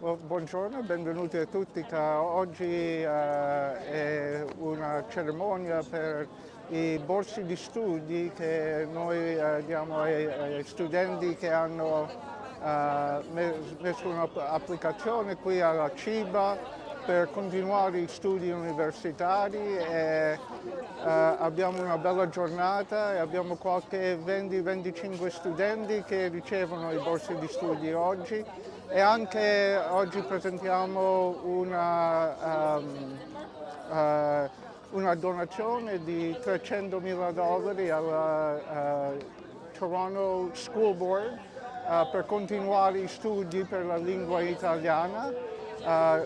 Buongiorno e benvenuti a tutti. Oggi è una cerimonia per i borsi di studi che noi diamo ai studenti che hanno messo un'applicazione qui alla CIBA per continuare gli studi universitari. Abbiamo una bella giornata e abbiamo qualche 20-25 studenti che ricevono i borsi di studi oggi. E anche oggi presentiamo una donazione di $300.000 alla Toronto School Board per continuare gli studi per la lingua italiana.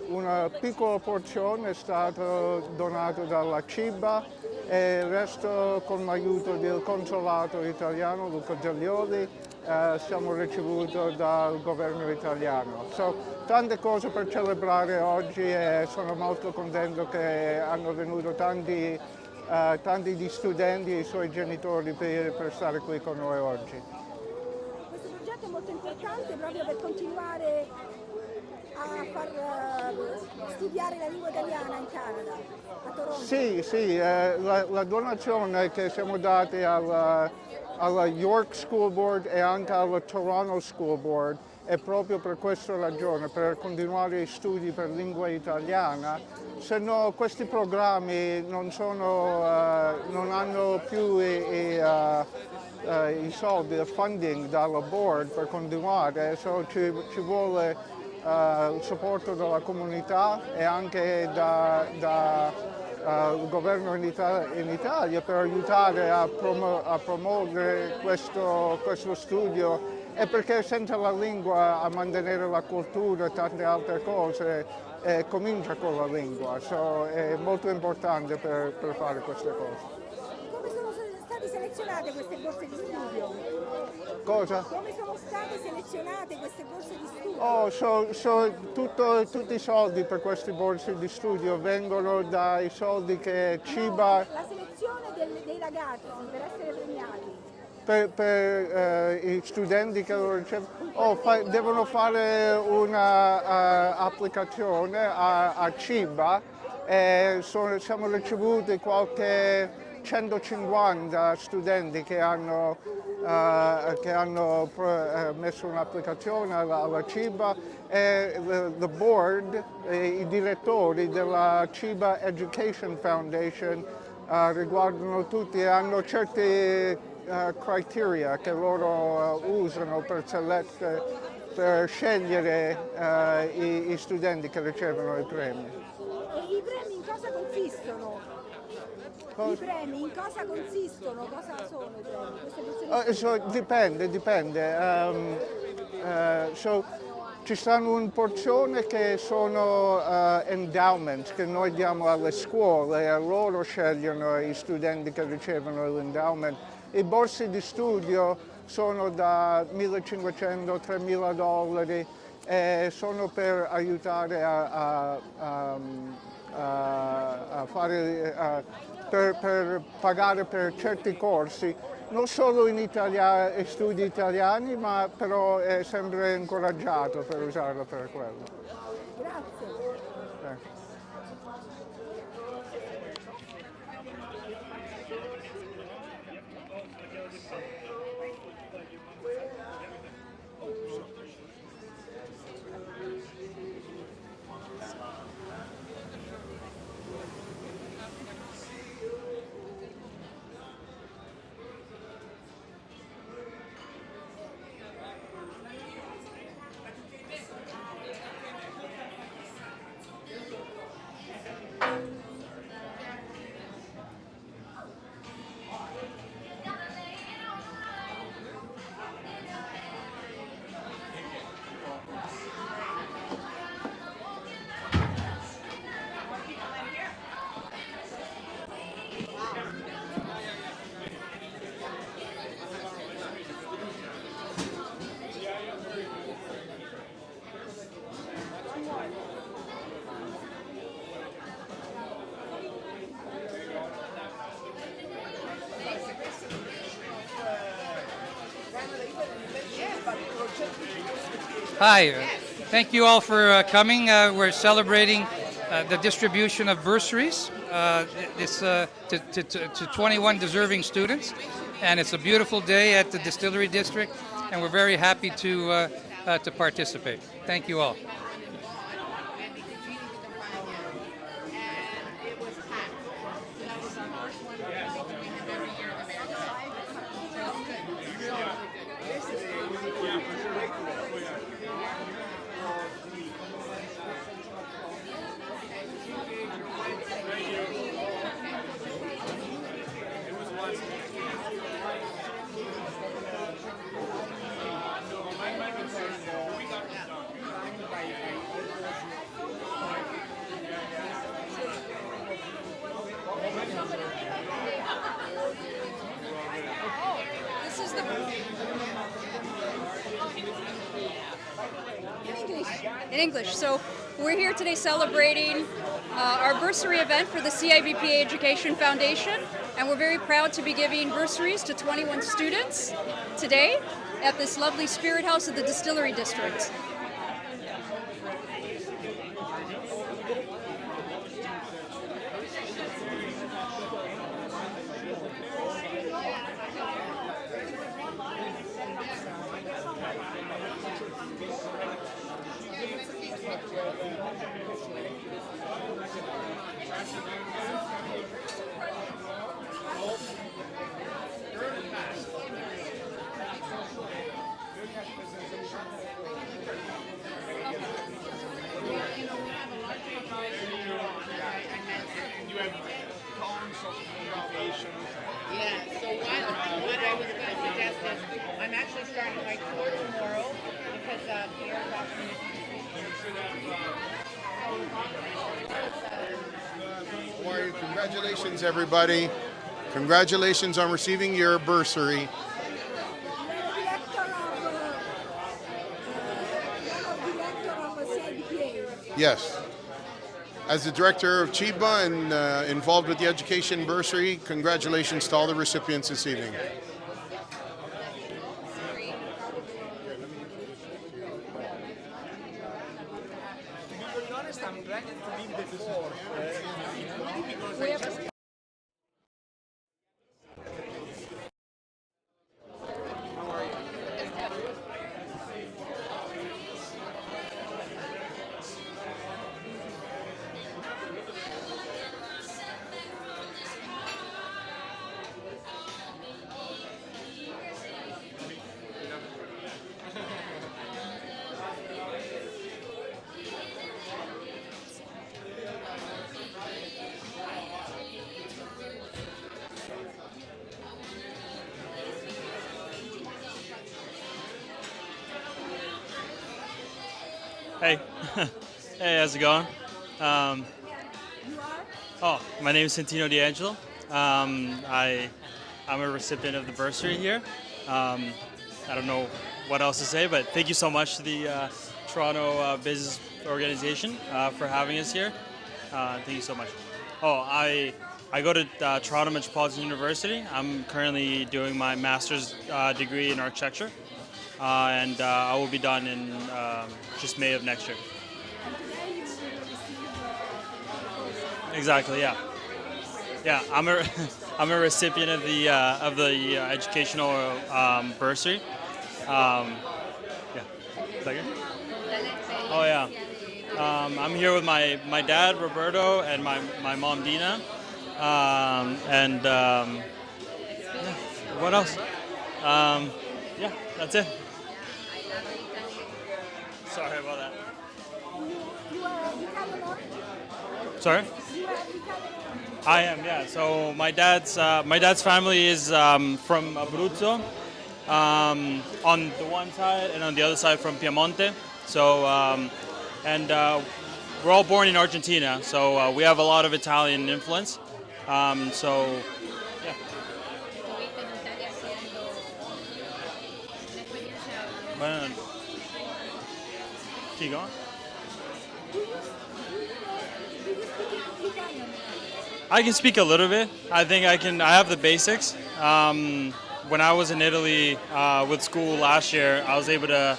Una piccola porzione è stata donata dalla CIBA e il resto con l'aiuto del consolato italiano Luca Giglioli siamo ricevuti dal governo italiano. Tante cose per celebrare oggi e sono molto contento che hanno venuto tanti di studenti e i suoi genitori per stare qui con noi oggi. Questo progetto è molto importante proprio per continuare a far studiare la lingua italiana in Canada, a Toronto. Sì, la donazione che siamo dati alla York School Board e anche alla Toronto School Board è proprio per questa ragione, per continuare gli studi per lingua italiana. Se no questi programmi non hanno più i soldi, il funding dalla board per continuare, ci vuole il supporto della comunità e anche il governo in Italia per aiutare a promuovere questo studio, e perché senza la lingua a mantenere la cultura e tante altre cose comincia con la lingua, è molto importante per fare queste cose. Come sono state selezionate queste borse di studio? Cosa? Come sono state selezionate queste borse di studio? Tutti i soldi per queste borse di studio vengono dai soldi che CIBA... La selezione dei ragazzi per essere premiati. Per i studenti che lo ricevono, devono fare un'applicazione a CIBA e siamo ricevuti qualche 150 studenti che hanno messo un'applicazione alla CIBA, e the board, i direttori della CIBA Education Foundation riguardano tutti e hanno certi criteria che loro usano per scegliere i studenti che ricevono i premi. E i premi in cosa consistono? I premi in cosa consistono? Cosa sono i premi? Dipende. Ci stanno una porzione che sono endowments che noi diamo alle scuole e loro scegliono i studenti che ricevono l'endowment. I borsi di studio sono da $1.500 a $3.000 e sono per aiutare per pagare per certi corsi, non solo in studi italiani, ma però è sempre incoraggiato per usarlo per quello. Grazie. Hi, Thank you all for coming. We're celebrating the distribution of bursaries to 21 deserving students, and it's a beautiful day at the Distillery District, and we're very happy to participate. Thank you all. In English. So we're here today celebrating our bursary event for the CIBPA Education Foundation, and we're very proud to be giving bursaries to 21 students today at this lovely spirit house of the Distillery District. Yeah, so what I was going to suggest is I'm actually starting my tour tomorrow because Pierre's offering How are you? Congratulations, everybody. Congratulations on receiving your bursary. Yes. As the director of CIBPA and involved with the education bursary, congratulations to all the recipients this evening. Hey, hey, how's it going? My name is Santino D'Angelo. I'm a recipient of the bursary here. I don't know what else to say, but thank you so much to the Toronto Business Organization for having us here. Thank you so much. I go to Toronto Metropolitan University. I'm currently doing my master's degree in architecture. And I will be done in just May of next year. Exactly, yeah. Yeah, I'm a recipient of the educational bursary. Yeah. Is that good? Oh yeah. I'm here with my dad Roberto and my mom Dina. What else? Yeah, that's it. Sorry about that. Sorry? I am, yeah. So my dad's family is from Abruzzo, on the one side, and on the other side from Piemonte. So, we're all born in Argentina, so we have a lot of Italian influence. So, yeah. Bueno, keep going. I can speak a little bit. I think I have the basics. When I was in Italy with school last year, I was able to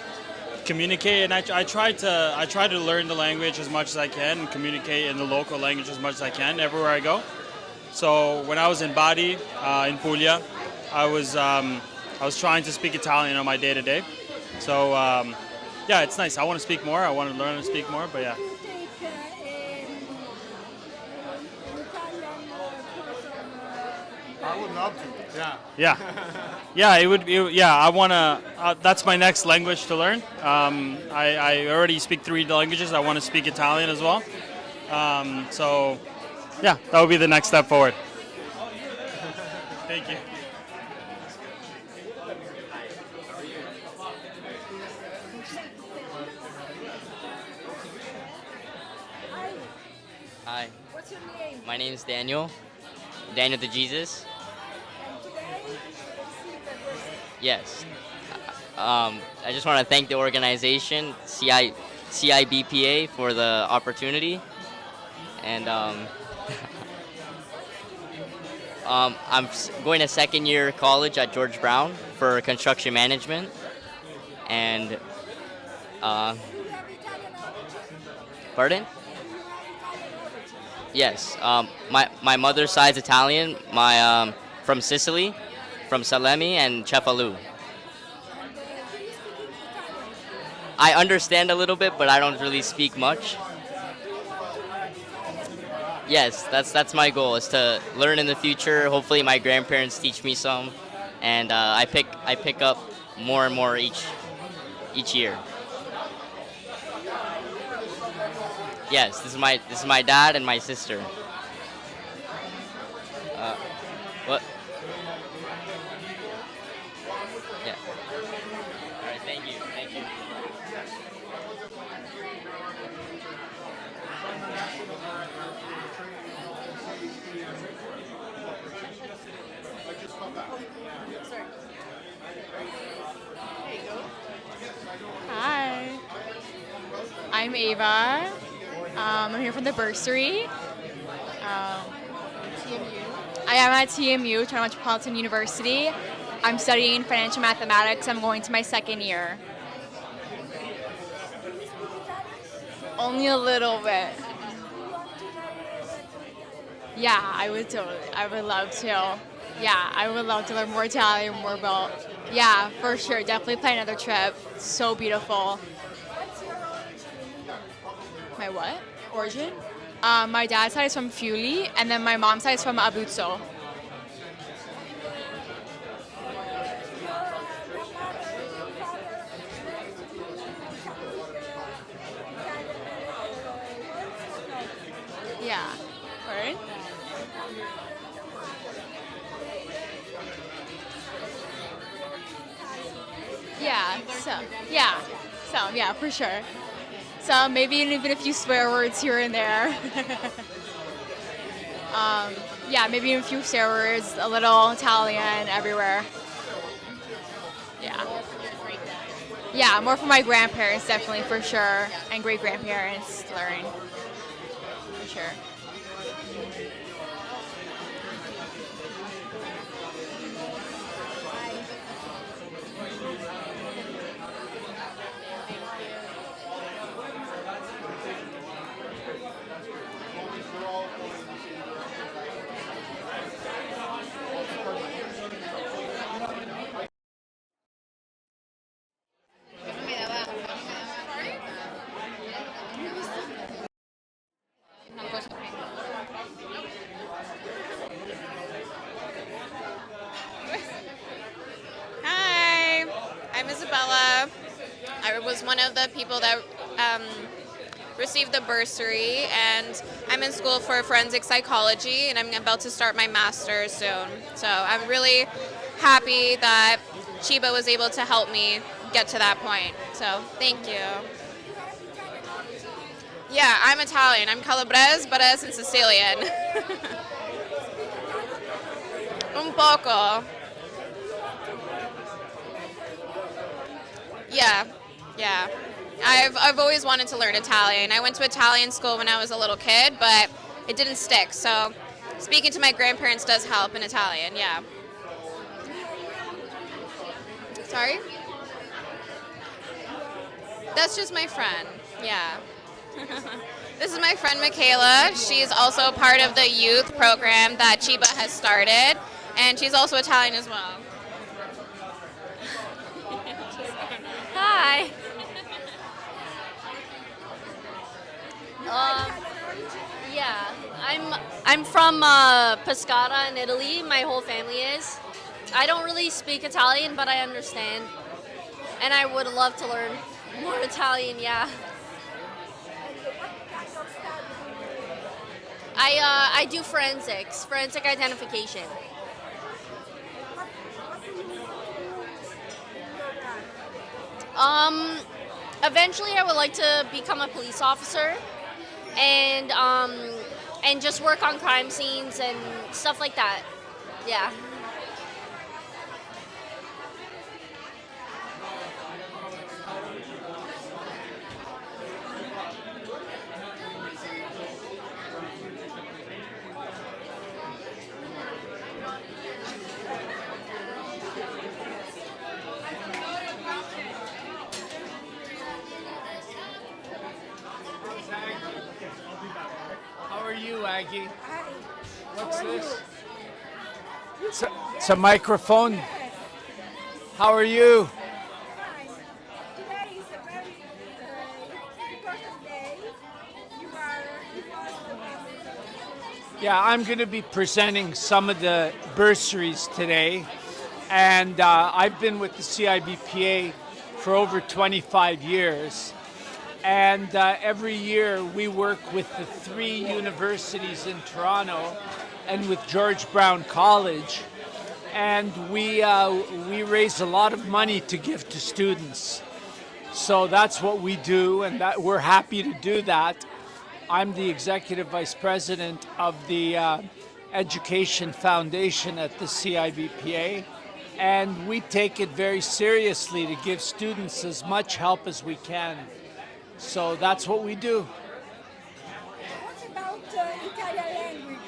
communicate, and I try to learn the language as much as I can and communicate in the local language as much as I can everywhere I go. So when I was in Bari, in Puglia, I was trying to speak Italian on my day-to-day. So yeah, it's nice. I want to speak more. I want to learn to speak more, but yeah. Do you take an Italian course on I would love to. Yeah. Yeah, yeah. Yeah, I wanna. That's my next language to learn. I already speak 3 languages. I want to speak Italian as well. So, yeah, that would be the next step forward. Thank you. Hi, What's your name? my name is Daniel. Daniel to Jesus. And today you received a Bursary. Yes. I just want to thank the organization, CIBPA, for the opportunity. And going to second year college at George Brown for construction management. And, Do you have Italian origin? pardon? Do you have Italian origin? Yes. My mother's side's Italian. From Sicily, from Salemi and Cefalu. And do you speak Italian? I understand a little bit, but I don't really speak much. Do you want to learn Italian? Yes, that's my goal, is to learn in the future. Hopefully my grandparents teach me some, and I pick up more and more each year. Yes, this is my dad and my sister. What? Yeah. All right, thank you. Thank you. Hi, I'm Ava. I'm here from the bursary. I am at TMU, Toronto Metropolitan University. I'm studying financial mathematics. I'm going to my second year. Only a little bit. Yeah, I would totally. I would love to. Yeah, I would love to learn more Italian, more about. Yeah, for sure. Definitely plan another trip. So beautiful. What's your origin? My what? Origin? My dad's side is from Friuli, and then my mom's side is from Abruzzo. Yeah. Pardon? Yeah. Yeah, for sure. So maybe even a few swear words here and there. Yeah, maybe a few swear words, a little Italian everywhere. Yeah. Yeah, more for my grandparents, definitely, for sure, and great grandparents to learn. For sure. Hi, I'm Isabella. I was one of the people that received the bursary, and I'm in school for forensic psychology, and I'm about to start my master's soon. So I'm really happy that CIBPA was able to help me get to that point. So thank you. Yeah, I'm Italian. I'm Calabrese, but and Sicilian. Un poco. Yeah. I've always wanted to learn Italian. I went to Italian school when I was a little kid, but it didn't stick. So speaking to my grandparents does help in Italian, yeah. Sorry? That's just my friend. Yeah. This is my friend Michaela. She's also part of the youth program that CIBPA has started, and she's also Italian as well. Hi. Yeah, I'm from Pescara in Italy. My whole family is. I don't really speak Italian, but I understand, and I would love to learn more Italian. Yeah. I do forensic identification. Eventually I would like to become a police officer and just work on crime scenes and stuff like that. Yeah. How are you, Aggie? Hi. What's How are this? you? It's a microphone. How are you? Fine. Today is a very important day. You are the first. Yeah, I'm going to be presenting some of the bursaries today. And I've been with the CIBPA for over 25 years. And every year we work with the 3 universities in Toronto and with George Brown College. And we raise a lot of money to give to students. So that's what we do, and that we're happy to do that. I'm the Executive Vice President of the Education Foundation at the CIBPA. And we take it very seriously to give students as much help as we can. So that's what we do. What about Italian language?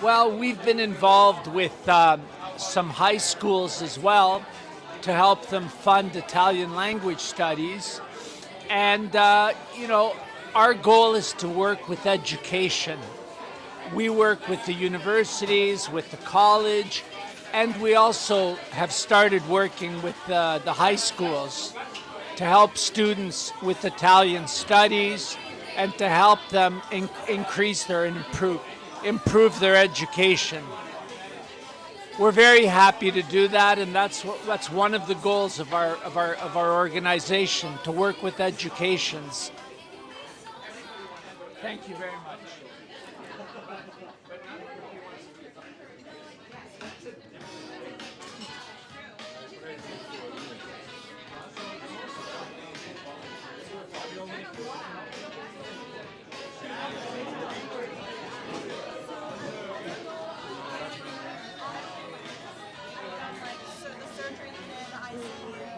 Well, we've been involved with some high schools as well to help them fund Italian language studies. And, our goal is to work with education. We work with the universities, with the college, and we also have started working with the high schools to help students with Italian studies and to help them increase their and improve their education. We're very happy to do that, and that's one of the goals of our organization, to work with educations. Thank you very much.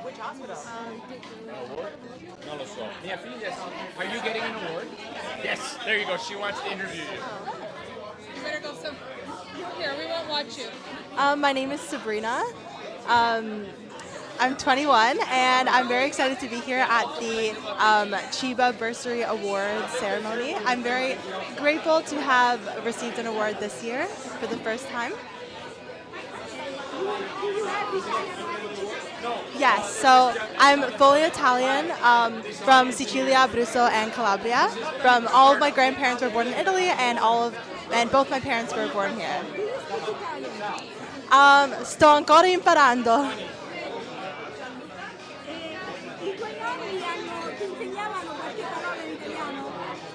Which hospital? Award? Non lo so. Mia figlia, are you getting an award? Yes, there you go. She wants to interview you. You better go some. Here, we won't watch you. My name is Sabrina. I'm 21, and I'm very excited to be here at the CIBPA Bursary Awards ceremony. I'm very grateful to have received an award this year for the first time. Yes, so I'm fully Italian from Sicilia, Abruzzo, and Calabria. From all of my grandparents were born in Italy, and both my parents were born here. Sto ancora imparando.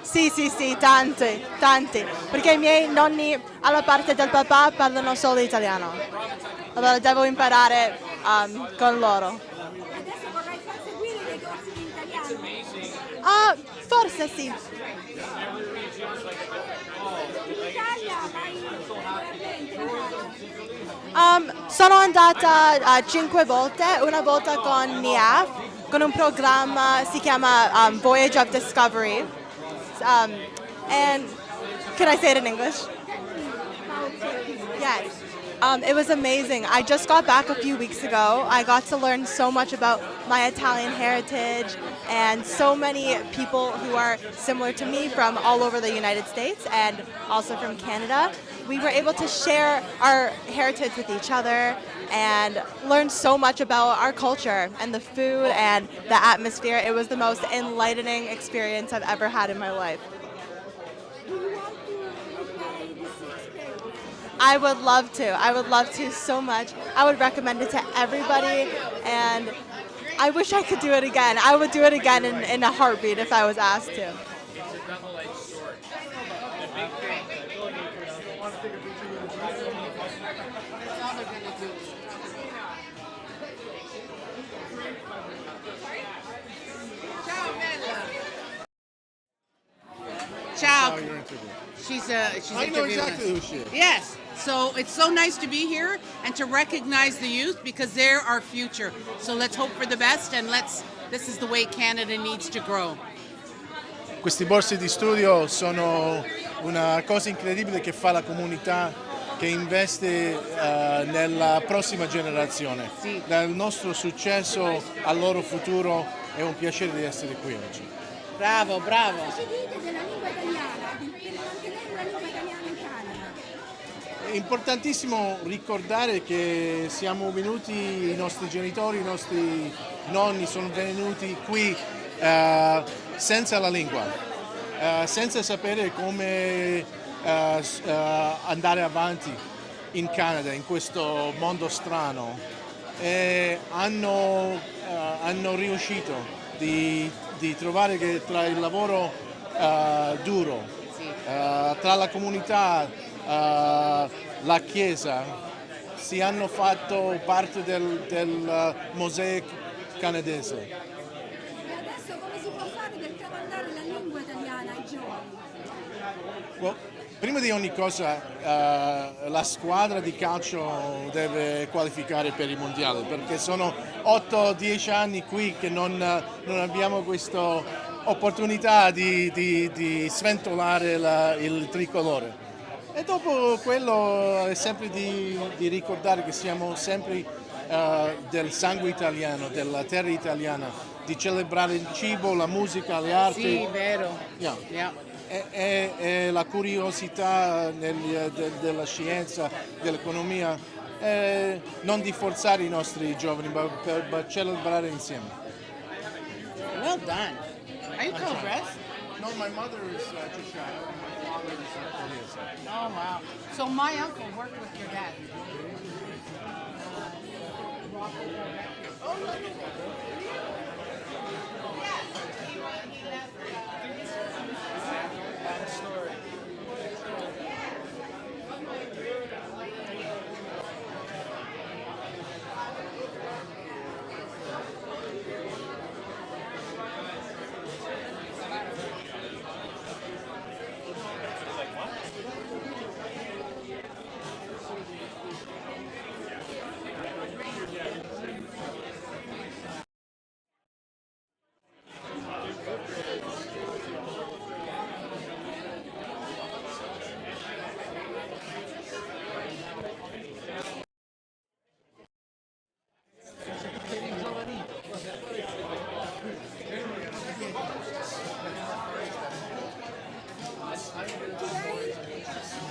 Sì, tanti, perché i miei nonni alla parte del papà parlano solo italiano. Allora devo imparare con loro. Adesso vorrai far seguire dei corsi di italiano? Forse sì. In Italia vai Sono andata 5 volte, una volta con NIAF, con un programma si chiama Voyage of Discovery. And can I say it in English? Yes. It was amazing. I just got back a few weeks ago. I got to learn so much about my Italian heritage and so many people who are similar to me from all over the United States and also from Canada. We were able to share our heritage with each other and learn so much about our culture and the food and the atmosphere. It was the most enlightening experience I've ever had in my life. Do you want to repay this experience? I would love to. I would love to so much. I would recommend it to everybody, and I wish I could do it again. I would do it again in a heartbeat if I was asked to. Ciao. You're interviewing. She's I know interviewing exactly us. who she is. Yes. So it's so nice to be here and to recognize the youth because they're our future. So let's hope for the best and this is the way Canada needs to grow. Questi borse di studio sono una cosa incredibile che fa la comunità che investe nella prossima generazione. Sì. Dal nostro successo al loro futuro è un piacere di essere qui oggi. Bravo, bravo. Ci dite della lingua italiana, per mantenere la lingua italiana in Canada? È importantissimo ricordare che siamo venuti, i nostri genitori, i nostri nonni sono venuti qui senza la lingua, senza sapere come andare avanti in Canada, in questo mondo strano. E hanno riuscito di trovare che tra il lavoro duro, tra la comunità, la Chiesa, si hanno fatto parte del mosaico canadese. E adesso come si può fare per tramandare la lingua italiana ai giovani? Well, prima di ogni cosa la squadra di calcio deve qualificare per il mondiale perché sono 8-10 anni qui che non abbiamo questa opportunità di sventolare il tricolore. E dopo quello è sempre di ricordare che siamo sempre del sangue italiano, della terra italiana, di celebrare il cibo, la musica, le arti. Sì, vero. Yeah. Yeah. E la curiosità della scienza, dell'economia, non di forzare i nostri giovani, ma per celebrare insieme. Well done. Are you co-dressed? No, my mother is Cheshire. My father is Korean. Oh, wow. So my uncle worked with your dad.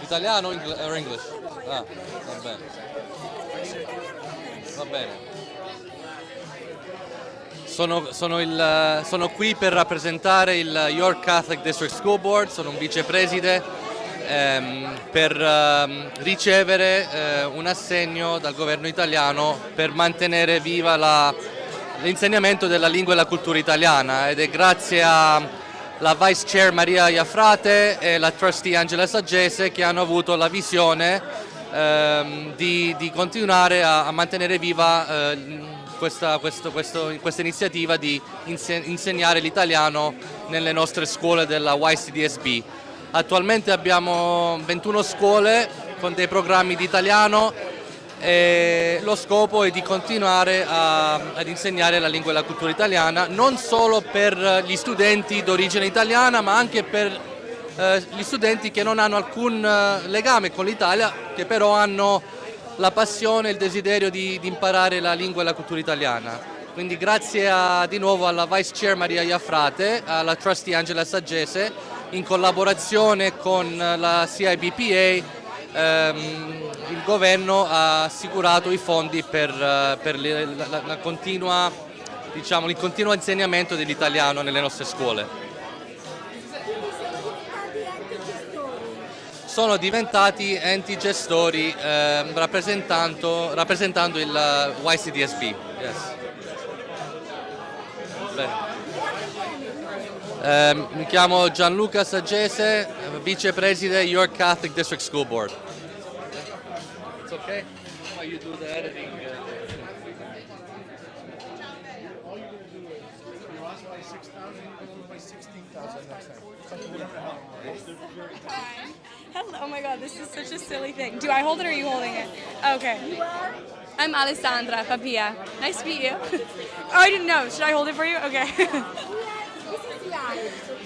Italiano o English? Ah, va bene. Va bene. Sono qui per rappresentare il York Catholic District School Board, sono un vicepreside per ricevere un assegno dal governo italiano per mantenere viva l'insegnamento della lingua e la cultura italiana ed è grazie alla Vice Chair Maria Iafrate e la Trustee Angela Saggese che hanno avuto la visione di continuare a mantenere viva questa iniziativa di insegnare l'italiano nelle nostre scuole della YCDSB. Attualmente abbiamo 21 scuole con dei programmi di italiano e lo scopo è di continuare ad insegnare la lingua e la cultura italiana non solo per gli studenti d'origine italiana ma anche per gli studenti che non hanno alcun legame con l'Italia, che però hanno la passione e il desiderio di imparare la lingua e la cultura italiana. Quindi grazie di nuovo alla Vice Chair Maria Iafrate, alla Trustee Angela Saggese, in collaborazione con la CIBPA, il governo ha assicurato i fondi per il continuo insegnamento dell'italiano nelle nostre scuole. Sono diventati enti gestori rappresentando il YCDSB. Yes. Mi chiamo Gianluca Saggese, vicepresidente York Catholic District School Board. It's okay? How you do the editing? Hello, oh my god, this is such a silly thing. Do I hold it or are you holding it? Okay. I'm Alessandra Papia. Nice to meet you. Oh, I didn't know. Should I hold it for you? Okay.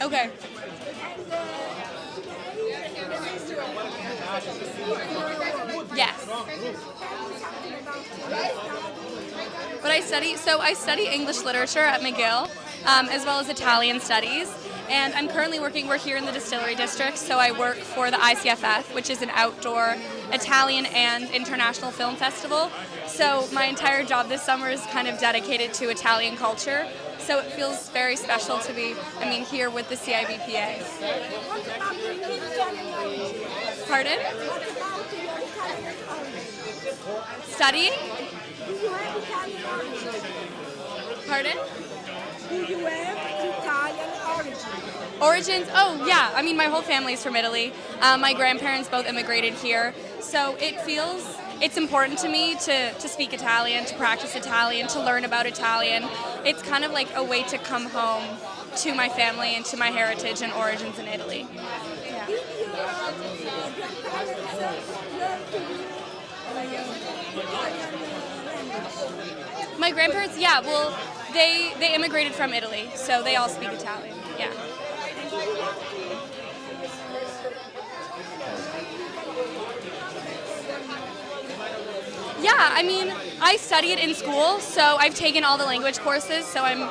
Okay. Yes. But I study English literature at McGill, as well as Italian studies. And I'm currently we're here in the Distillery District, so I work for the ICFF, which is an outdoor Italian and international film festival. So my entire job this summer is kind of dedicated to Italian culture. So it feels very special to be, here with the CIBPA. Pardon? Studying? Pardon? Do you have Italian origins? Origins? Oh, yeah. My whole family's from Italy. My grandparents both immigrated here. So it's important to me to speak Italian, to practice Italian, to learn about Italian. It's kind of like a way to come home to my family and to my heritage and origins in Italy. Yeah. Did your grandparents learn to read Italian language? My grandparents, yeah, well, they immigrated from Italy, so they all speak Italian, yeah. Yeah, I studied in school, so I've taken all the language courses, so I'm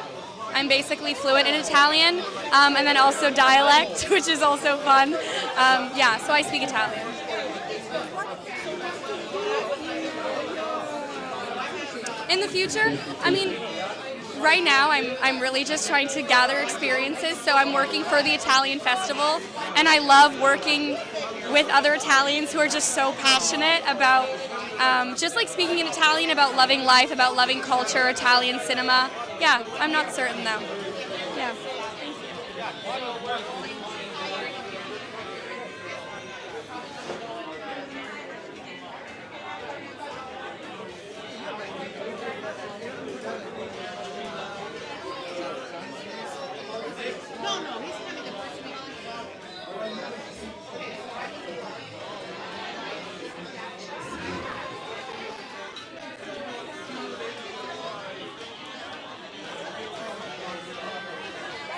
basically fluent in Italian, and then also dialect, which is also fun. Yeah, so I speak Italian. In the future, right now I'm really just trying to gather experiences, so I'm working for the Italian Festival, and I love working with other Italians who are just so passionate about just like speaking in Italian, about loving life, about loving culture, Italian cinema. Yeah, I'm not certain though. Yeah.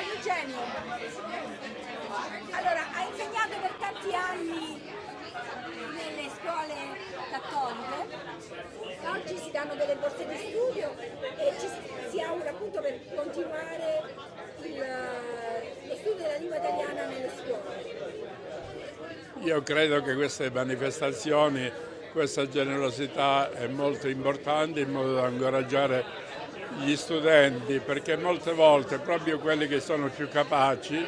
Eugenio, allora hai insegnato per tanti anni nelle scuole cattoliche, oggi si danno delle borse di studio e si augura appunto per continuare lo studio della lingua italiana nelle scuole. Io credo che queste manifestazioni, questa generosità è molto importante in modo da incoraggiare gli studenti, perché molte volte proprio quelli che sono più capaci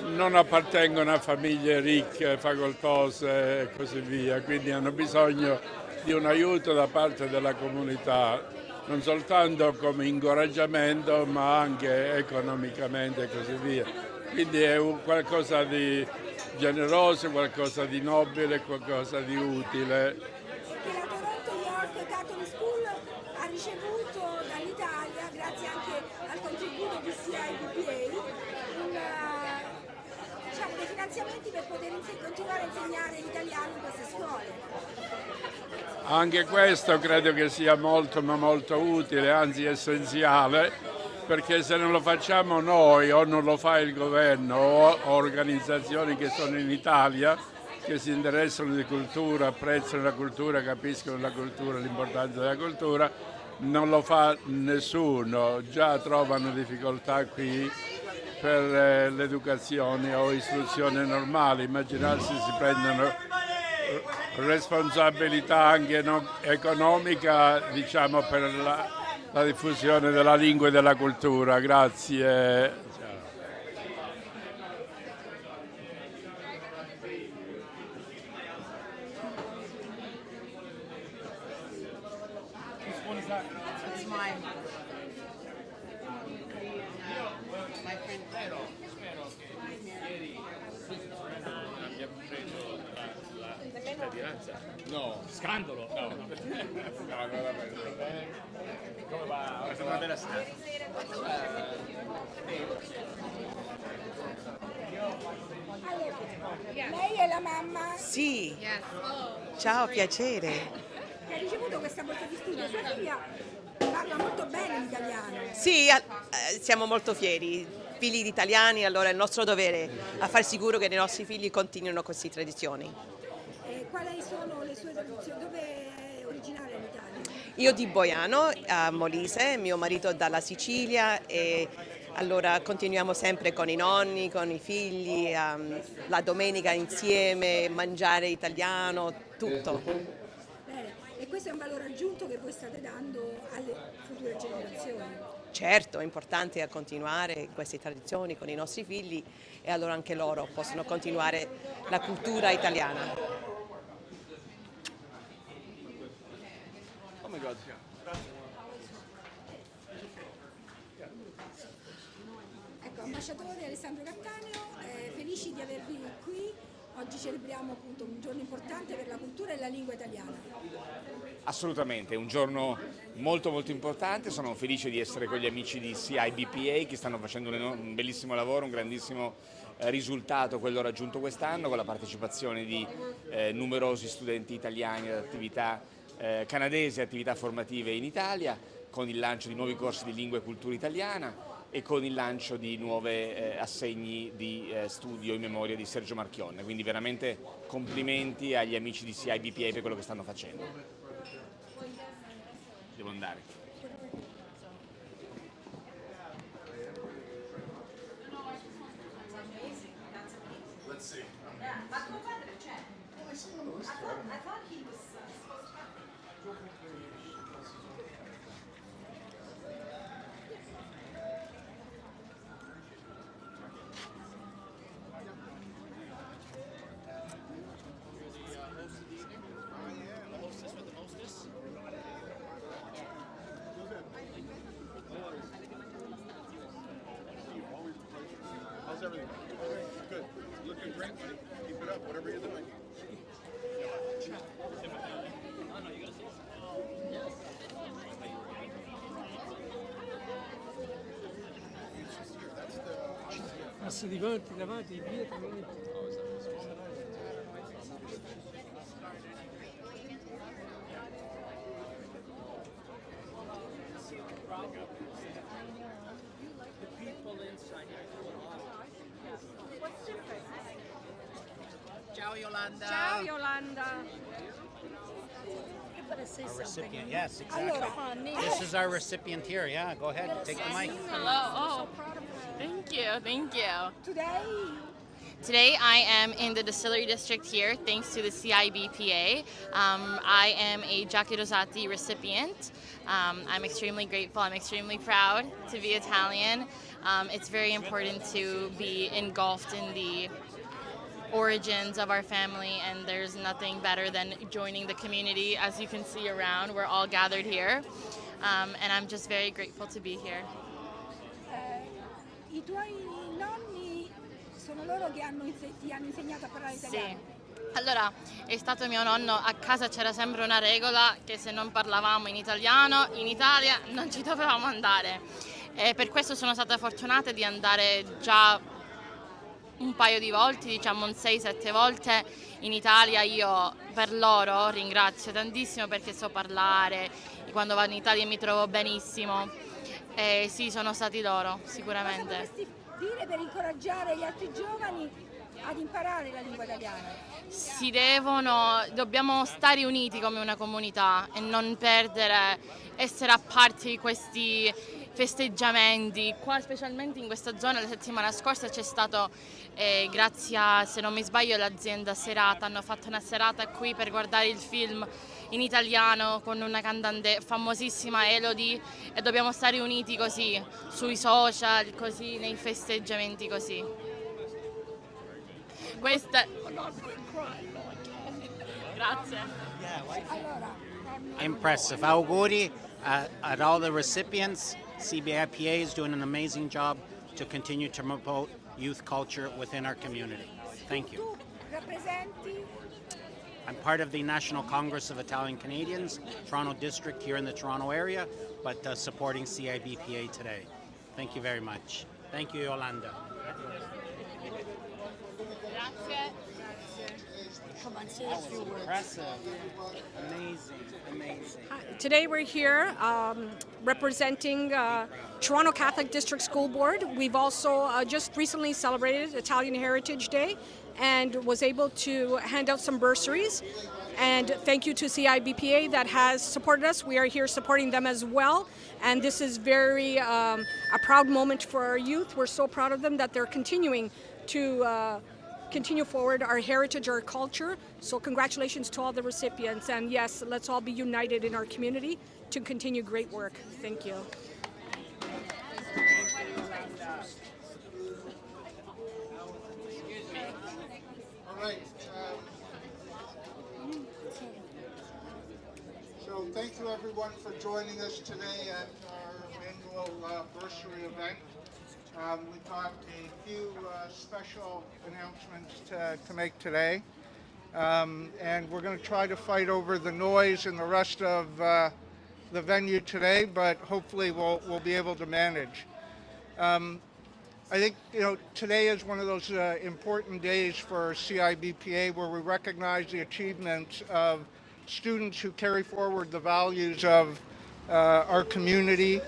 non appartengono a famiglie ricche, facoltose e così via, quindi hanno bisogno di un aiuto da parte della comunità, non soltanto come incoraggiamento ma anche economicamente e così via. Quindi è qualcosa di generoso, qualcosa di nobile, qualcosa di utile. Che la Toronto York Catholic School ha ricevuto dall'Italia, grazie anche al contributo di CIBPA, dei finanziamenti per poter continuare a insegnare l'italiano in queste scuole. Anche questo credo che sia molto ma molto utile, anzi essenziale, perché se non lo facciamo noi o non lo fa il governo o organizzazioni che sono in Italia, che si interessano di cultura, apprezzano la cultura, capiscono la cultura, l'importanza della cultura. Non lo fa nessuno, già trovano difficoltà qui per l'educazione o istruzione normale. Immaginarsi si prendono responsabilità anche economica, diciamo, per la diffusione della lingua e della cultura. Grazie. That's mine. My friend. No. Scandalo? No. No, non va bene. Come va? È una bella sera. Lei è la mamma Sì. Ciao, piacere. che ha ricevuto questa borsa di studio. Sua figlia parla molto bene l'italiano. Sì, siamo molto fieri, figli di italiani, allora è il nostro dovere a far sicuro che i nostri figli continuino queste tradizioni. Quali sono le sue tradizioni? Dove è originaria l'Italia? Io di Boiano, a Molise, mio marito dalla Sicilia e allora continuiamo sempre con i nonni, con i figli, la domenica insieme, mangiare italiano, tutto. Bene, e questo è un valore aggiunto che voi state dando alle future generazioni. Certo, è importante continuare queste tradizioni con i nostri figli e allora anche loro possono continuare la cultura italiana. Oh my God. Ecco, ambasciatore Alessandro Cattaneo, felici di avervi qui. Oggi celebriamo appunto un giorno importante per la cultura e la lingua italiana. Assolutamente, è un giorno molto importante, sono felice di essere con gli amici di CIBPA che stanno facendo un bellissimo lavoro, un grandissimo risultato quello raggiunto quest'anno con la partecipazione di numerosi studenti italiani ad attività canadesi, attività formative in Italia, con il lancio di nuovi corsi di lingua e cultura italiana e con il lancio di nuove assegni di studio in memoria di Sergio Marchionne. Quindi veramente complimenti agli amici di CIBPA per quello che stanno facendo. Devo andare. Let's see. Ma tuo padre c'è? Come sono? I thought he was How's everything? Good. Looking great, buddy. Keep it up, whatever you're doing. Passa di davanti, dietro. Ciao Yolanda. Ciao Yolanda. Our recipient, yes, Allora, exactly. This is our recipient here. Yeah, go ahead, take the mic. Hello. Oh, thank you. Thank you. Today I am in the distillery district here thanks to the CIBPA. I am a Giacchi Rosati recipient. I'm extremely grateful. I'm extremely proud to be Italian. It's very important to be engulfed in the origins of our family, and there's nothing better than joining the community. As you can see around, we're all gathered here, and I'm just very grateful to be here. I tuoi nonni sono loro che ti hanno insegnato a parlare italiano? Sì. Allora, è stato mio nonno, a casa c'era sempre una regola che se non parlavamo in italiano, in Italia non ci dovevamo andare. E per questo sono stata fortunata di andare già un paio di volte, diciamo un 6-7 volte in Italia. Io per loro ringrazio tantissimo perché so parlare, quando vado in Italia mi trovo benissimo. E sì, sono stati loro, sicuramente. Cosa potresti dire per incoraggiare gli altri giovani ad imparare la lingua italiana? Dobbiamo stare uniti come una comunità e non essere a parte di questi festeggiamenti. Qua specialmente in questa zona la settimana scorsa c'è stato, grazie a, se non mi sbaglio, l'azienda Serata, hanno fatto una serata qui per guardare il film in italiano con una cantante famosissima, Elodie, e dobbiamo stare uniti così, sui social, così, nei festeggiamenti così. Questa... Grazie. Impressive. Auguri at all the recipients. CIBPA is doing an amazing job to continue to promote youth culture within our community. Thank you. Rappresenti? I'm part of the National Congress of Italian Canadians, Toronto District here in the Toronto area, but supporting CIBPA today. Thank you very much. Thank you, Yolanda. Come on, say a few words. Impressive. Amazing. Today we're here representing Toronto Catholic District School Board. We've also just recently celebrated Italian Heritage Day and was able to hand out some bursaries. And thank you to CIBPA that has supported us. We are here supporting them as well. And this is very a proud moment for our youth. We're so proud of them that they're continuing to continue forward our heritage, our culture. So congratulations to all the recipients. And yes, let's all be united in our community to continue great work. Thank you. All right. So thank you everyone for joining us today at our annual bursary event. We thought a few special announcements to make today. And we're going to try to fight over the noise in the rest of the venue today, but hopefully we'll be able to manage. I think today is one of those important days for CIBPA where we recognize the achievements of students who carry forward the values of our community.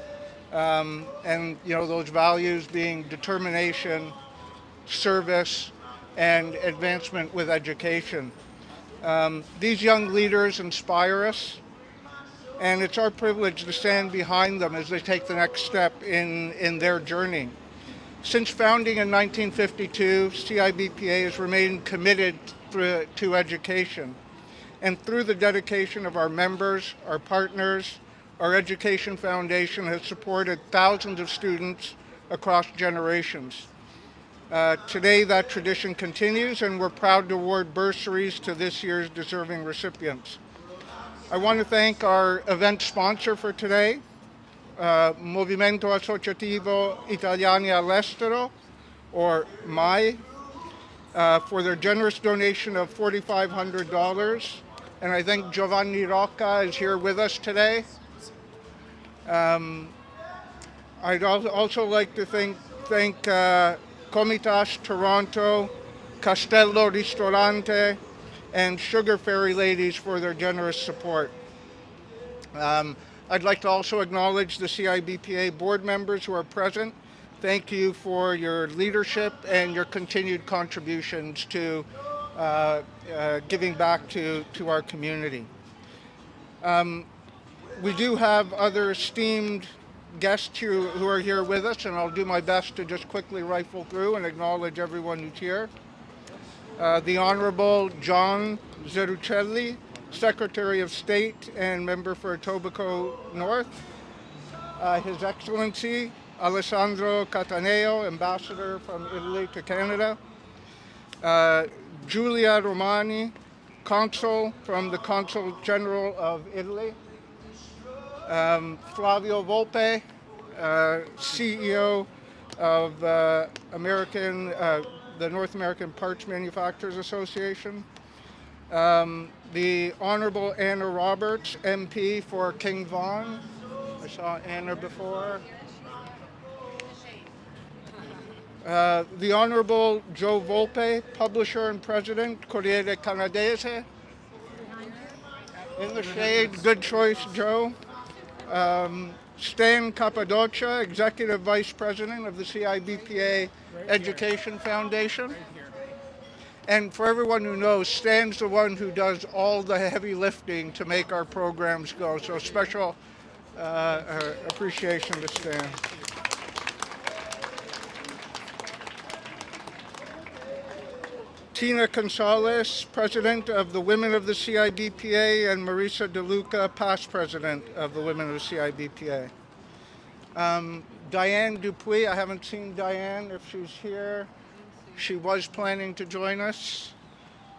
And those values being determination, service, and advancement with education. These young leaders inspire us, and it's our privilege to stand behind them as they take the next step in their journey. Since founding in 1952, CIBPA has remained committed to education, and through the dedication of our members, our partners, our Education Foundation has supported thousands of students across generations. Today that tradition continues, and we're proud to award bursaries to this year's deserving recipients. I want to thank our event sponsor for today, Movimento Associativo Italiani all'Estero, or MAI, for their generous donation of $4,500. And I think Giovanni Rocca is here with us today. I'd also like to thank Comitas Toronto, Castello Ristorante, and Sugar Fairy Ladies for their generous support. I'd like to also acknowledge the CIBPA board members who are present. Thank you for your leadership and your continued contributions to giving back to our community. We do have other esteemed guests who are here with us, and I'll do my best to just quickly rifle through and acknowledge everyone who's here. The Honorable John Zerucelli, Secretary of State and member for Etobicoke North. His Excellency Alessandro Cataneo, Ambassador from Italy to Canada. Giulia Romani, Consul from the Consul General of Italy. Flavio Volpe, CEO of the North American Parts Manufacturers Association. The Honorable Anna Roberts, MP for King Vaughan. I saw Anna before. The Honorable Joe Volpe, Publisher and President, Corriere Canadese. In the shade, good choice, Joe. Stan Cappadocia, Executive Vice President of the CIBPA Education Foundation. And for everyone who knows, Stan's the one who does all the heavy lifting to make our programs go. So special appreciation to Stan. Tina Gonzalez, President of the Women of the CIBPA, and Marisa DeLuca, Past President of the Women of the CIBPA. Diane Dupuy, I haven't seen Diane if she's here. She was planning to join us.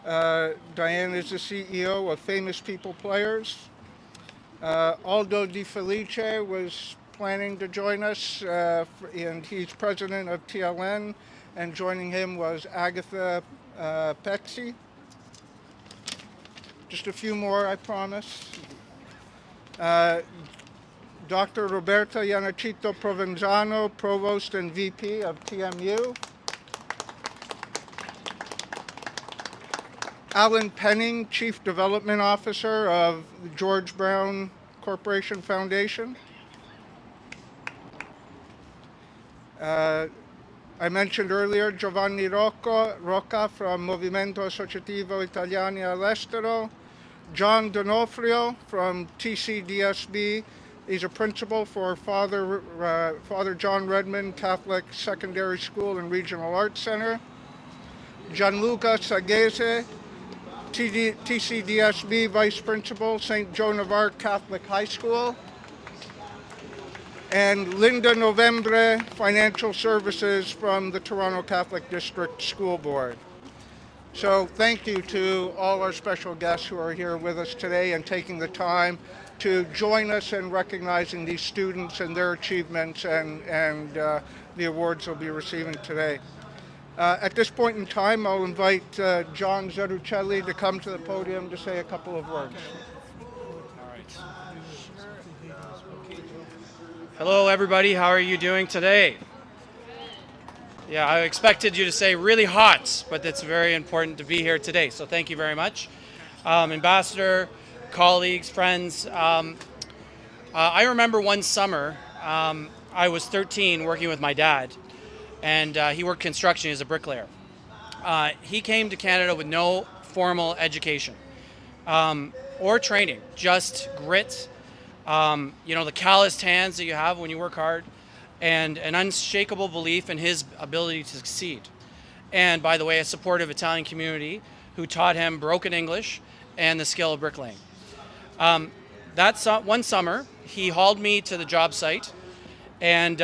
Diane is the CEO of Famous People Players. Aldo Di Felice was planning to join us, and he's president of TLN, and joining him was Agatha Petsy. Just a few more, I promise. Dr. Roberta Yanachito Provenzano, Provost and VP of TMU. Alan Penning, Chief Development Officer of the George Brown Corporation Foundation. I mentioned earlier Giovanni Rocca from Movimento Associativo Italiani all'Estero. John D'Onofrio from TCDSB. He's a principal for Father John Redmond Catholic Secondary School and Regional Arts Center. Gianluca Sagese, TCDSB Vice Principal, St. Joan of Arc Catholic High School. And Linda Novembre, Financial Services from the Toronto Catholic District School Board. So thank you to all our special guests who are here with us today and taking the time to join us in recognizing these students and their achievements and the awards they'll be receiving today. At this point in time, I'll invite John Zerucelli to come to the podium to say a couple of words. Hello everybody, how are you doing today? Yeah, I expected you to say really hot, but it's very important to be here today, so thank you very much. Ambassador, colleagues, friends, I remember one summer, I was 13 working with my dad, and he worked construction as a bricklayer. He came to Canada with no formal education or training, just grit, the calloused hands that you have when you work hard, and an unshakable belief in his ability to succeed. And by the way, a supportive Italian community who taught him broken English and the skill of bricklaying. One summer, he hauled me to the job site, and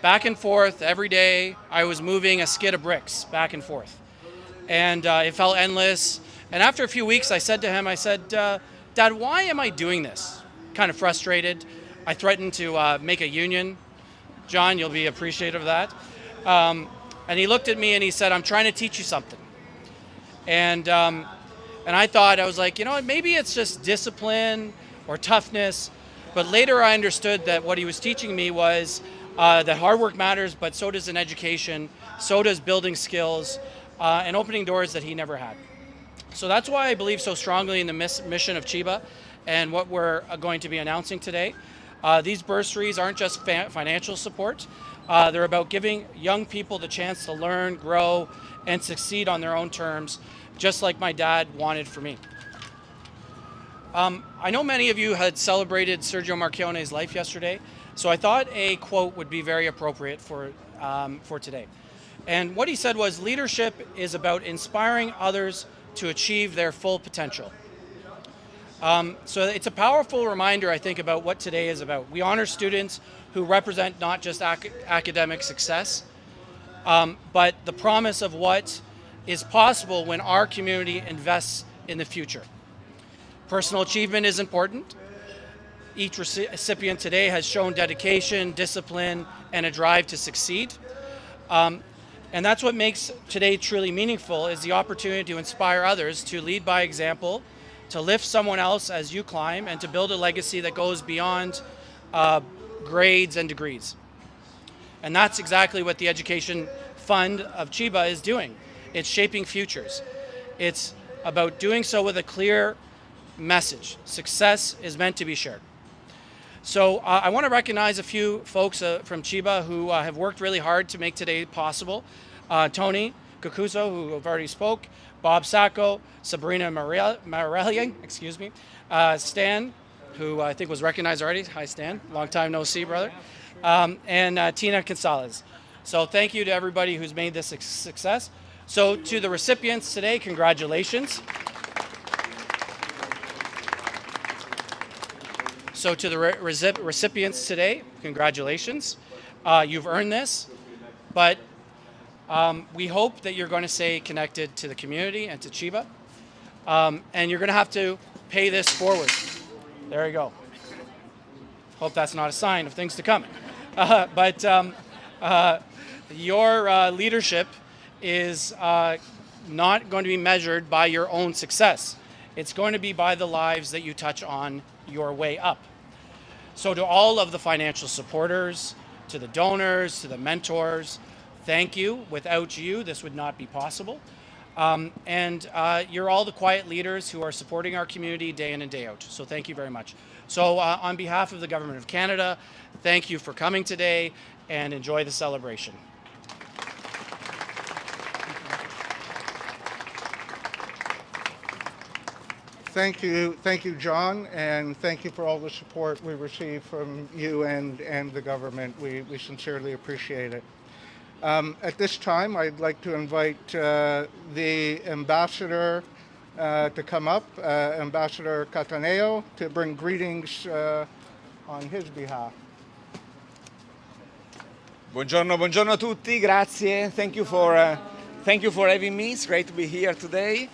back and forth every day, I was moving a skid of bricks back and forth. And it felt endless. And after a few weeks, I said to him, Dad, why am I doing this? Kind of frustrated. I threatened to make a union. John, you'll be appreciative of that. And he looked at me and he said, I'm trying to teach you something. And I thought, I was like, maybe it's just discipline or toughness. But later I understood that what he was teaching me was that hard work matters, but so does an education, so does building skills, and opening doors that he never had. So that's why I believe so strongly in the mission of CIBPA and what we're going to be announcing today. These bursaries aren't just financial support. They're about giving young people the chance to learn, grow, and succeed on their own terms, just like my dad wanted for me. I know many of you had celebrated Sergio Marchionne's life yesterday, so I thought a quote would be very appropriate for today. And what he said was, leadership is about inspiring others to achieve their full potential. So it's a powerful reminder, I think, about what today is about. We honor students who represent not just academic success, but the promise of what is possible when our community invests in the future. Personal achievement is important. Each recipient today has shown dedication, discipline, and a drive to succeed. And that's what makes today truly meaningful, is the opportunity to inspire others to lead by example, to lift someone else as you climb, and to build a legacy that goes beyond grades and degrees. And that's exactly what the Education Fund of CIBPA is doing. It's shaping futures. It's about doing so with a clear message. Success is meant to be shared. So I want to recognize a few folks from CIBPA who have worked really hard to make today possible. Tony Kakuzo, who have already spoke, Bob Sacco, Sabrina Marellian, excuse me, Stan, who I think was recognized already. Hi, Stan. Long time no see, brother. And Tina Gonzalez. So thank you to everybody who's made this a success. So to the recipients today, congratulations. So to the recipients today, congratulations. You've earned this, but we hope that you're going to stay connected to the community and to CIBPA, and you're going to have to pay this forward. There you go. Hope that's not a sign of things to come. But your leadership is not going to be measured by your own success. It's going to be by the lives that you touch on your way up. So to all of the financial supporters, to the donors, to the mentors, thank you. Without you, this would not be possible. And you're all the quiet leaders who are supporting our community day in and day out. So thank you very much. So on behalf of the Government of Canada, thank you for coming today and enjoy the celebration. Thank you, John, and thank you for all the support we receive from you and the government. We sincerely appreciate it. At this time, I'd like to invite the ambassador to come up, Ambassador Cataneo, to bring greetings on his behalf. Buongiorno a tutti, grazie. Thank you for having me. It's great to be here today.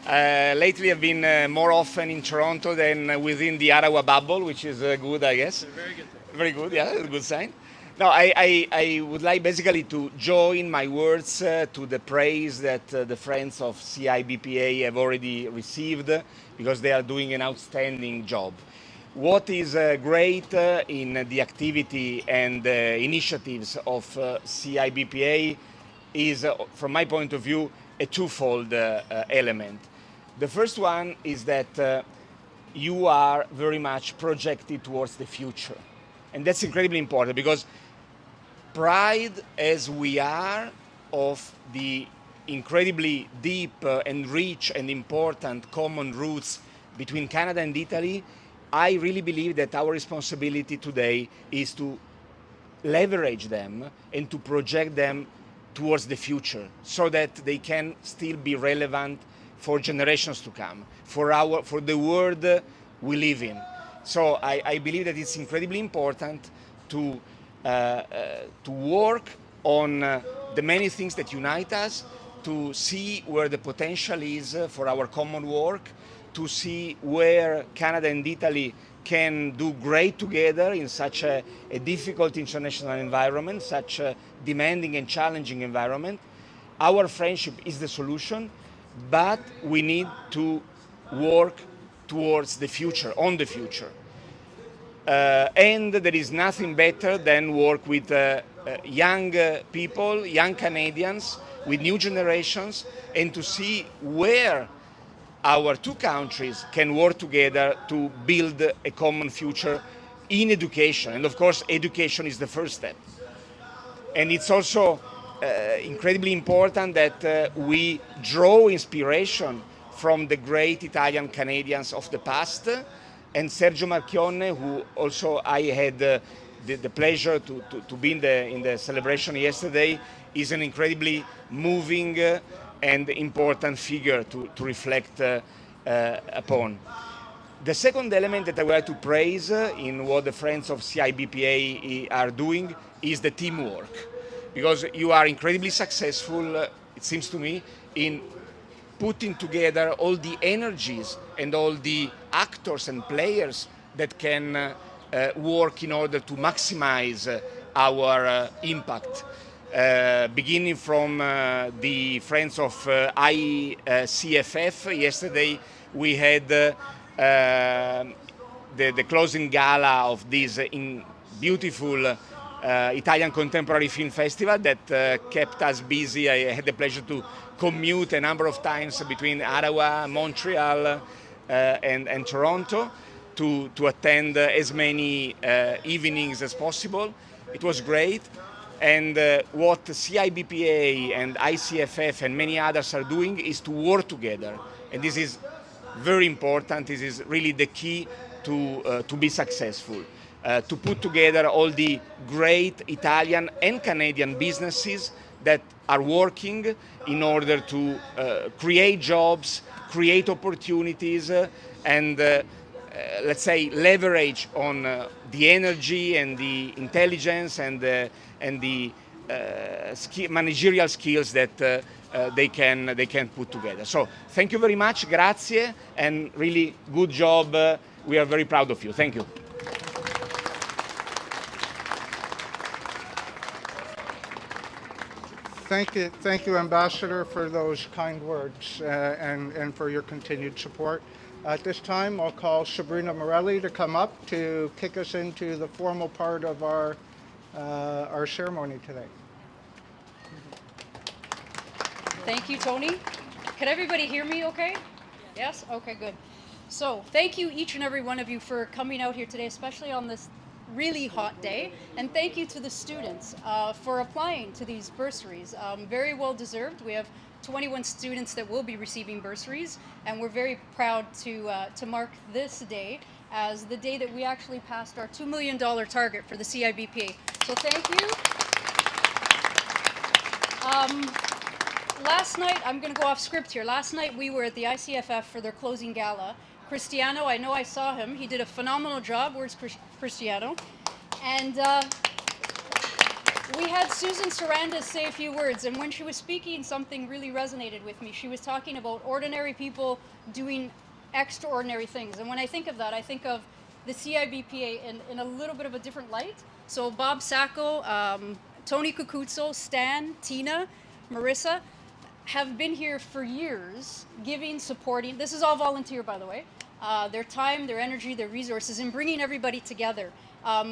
Lately I've been more often in Toronto than within the Ottawa bubble, which is good, I guess. Very good. Very good, yeah, a good sign. No, I would like basically to join my words to the praise that the friends of CIBPA have already received, because they are doing an outstanding job. What is great in the activity and initiatives of CIBPA is, from my point of view, a twofold element. The first one is that you are very much projected towards the future. And that's incredibly important, because pride as we are of the incredibly deep and rich and important common roots between Canada and Italy, I really believe that our responsibility today is to leverage them and to project them towards the future, so that they can still be relevant for generations to come, for the world we live in. So I believe that it's incredibly important to work on the many things that unite us, to see where the potential is for our common work, to see where Canada and Italy can do great together in such a difficult international environment, such a demanding and challenging environment. Our friendship is the solution, but we need to work towards the future, on the future. And there is nothing better than work with young people, young Canadians, with new generations, and to see where our two countries can work together to build a common future in education. And of course, education is the first step. And it's also incredibly important that we draw inspiration from the great Italian Canadians of the past. And Sergio Marchionne, who also I had the pleasure to be in the celebration yesterday, is an incredibly moving and important figure to reflect upon. The second element that I would like to praise in what the friends of CIBPA are doing is the teamwork, because you are incredibly successful, it seems to me, in putting together all the energies and all the actors and players that can work in order to maximize our impact. Beginning from the friends of ICFF, yesterday we had the closing gala of this beautiful Italian Contemporary Film Festival that kept us busy. I had the pleasure to commute a number of times between Ottawa, Montreal, and Toronto to attend as many evenings as possible. It was great. And what CIBPA and ICFF and many others are doing is to work together. And this is very important. This is really the key to be successful. To put together all the great Italian and Canadian businesses that are working in order to create jobs, create opportunities, and let's say leverage on the energy and the intelligence and the managerial skills that they can put together. So thank you very much, grazie, and really good job. We are very proud of you. Thank you. Thank you, Ambassador, for those kind words and for your continued support. At this time, I'll call Sabrina Morelli to come up to kick us into the formal part of our ceremony today. Thank you, Tony. Can everybody hear me okay? Yes? Okay, good. So thank you, each and every one of you, for coming out here today, especially on this really hot day. And thank you to the students for applying to these bursaries. Very well deserved. We have 21 students that will be receiving bursaries, and we're very proud to mark this day as the day that we actually passed our $2 million target for the CIBPA. So thank you. Last night, I'm going to go off script here. Last night we were at the ICFF for their closing gala. Cristiano, I know I saw him. He did a phenomenal job. Where's Cristiano? And we had Susan Sarandon say a few words, and when she was speaking, something really resonated with me. She was talking about ordinary people doing extraordinary things. And when I think of that, I think of the CIBPA in a little bit of a different light. So Bob Sacco, Tony Cucuzzo, Stan, Tina, Marissa have been here for years, giving, supporting. This is all volunteer, by the way. Their time, their energy, their resources in bringing everybody together.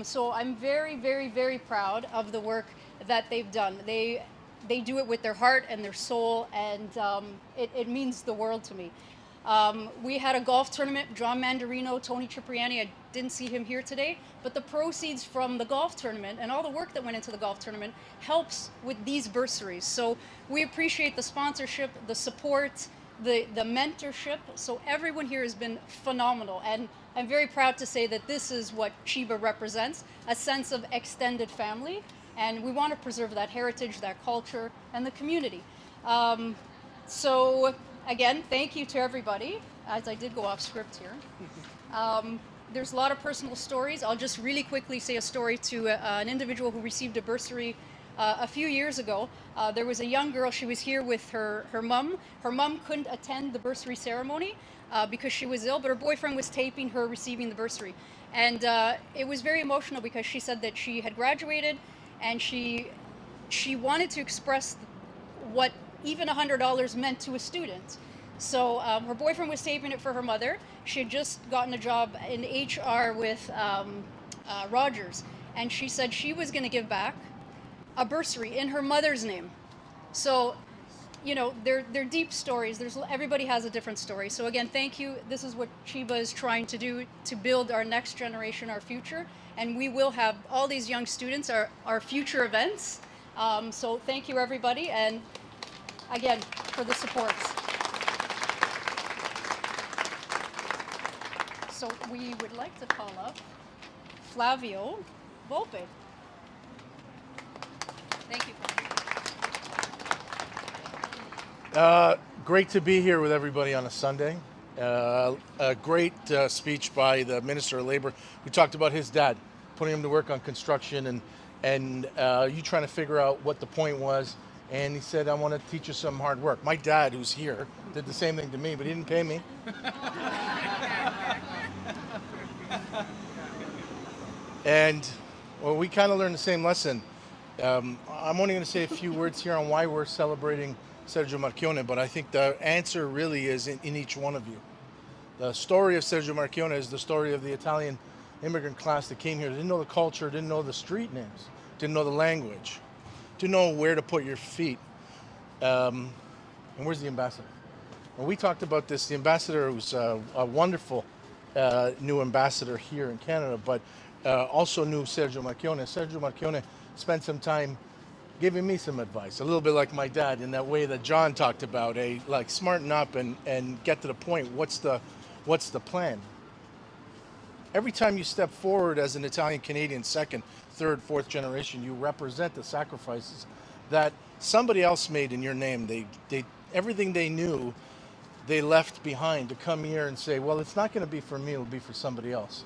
So I'm very, very, very proud of the work that they've done. They do it with their heart and their soul, and it means the world to me. We had a golf tournament, John Mandarino, Tony Cipriani. I didn't see him here today, but the proceeds from the golf tournament and all the work that went into the golf tournament helps with these bursaries. So we appreciate the sponsorship, the support, the mentorship. So everyone here has been phenomenal, and I'm very proud to say that this is what CIBA represents, a sense of extended family, and we want to preserve that heritage, that culture, and the community. So again, thank you to everybody, as I did go off script here. There's a lot of personal stories. I'll just really quickly say a story to an individual who received a bursary a few years ago. There was a young girl, she was here with her mom. Her mom couldn't attend the bursary ceremony because she was ill, but her boyfriend was taping her receiving the bursary. And it was very emotional because she said that she had graduated and she wanted to express what even $100 meant to a student. So her boyfriend was taping it for her mother. She had just gotten a job in HR with Rogers, and she said she was going to give back a bursary in her mother's name. So, you know, they're deep stories. Everybody has a different story. So again, thank you. This is what CIBA is trying to do to build our next generation, our future, and we will have all these young students, our future events. So thank you, everybody, and again, for the support. So we would like to call up Flavio Volpe. Thank you. Great to be here with everybody on a Sunday. A great speech by the Minister of Labor. We talked about his dad, putting him to work on construction, and you trying to figure out what the point was. And he said, I want to teach you some hard work. My dad, who's here, did the same thing to me, but he didn't pay me. And well, we kind of learned the same lesson. I'm only going to say a few words here on why we're celebrating Sergio Marchionne, but I think the answer really is in each one of you. The story of Sergio Marchionne is the story of the Italian immigrant class that came here, didn't know the culture, didn't know the street names, didn't know the language, didn't know where to put your feet. And where's the ambassador? When we talked about this, the ambassador was a wonderful new ambassador here in Canada, but also knew Sergio Marchionne. Sergio Marchionne spent some time giving me some advice, a little bit like my dad in that way that John talked about, like smarten up and get to the point. What's the plan? Every time you step forward as an Italian Canadian, second, third, fourth generation, you represent the sacrifices that somebody else made in your name. They everything they knew, they left behind to come here and say, well, it's not going to be for me, it'll be for somebody else.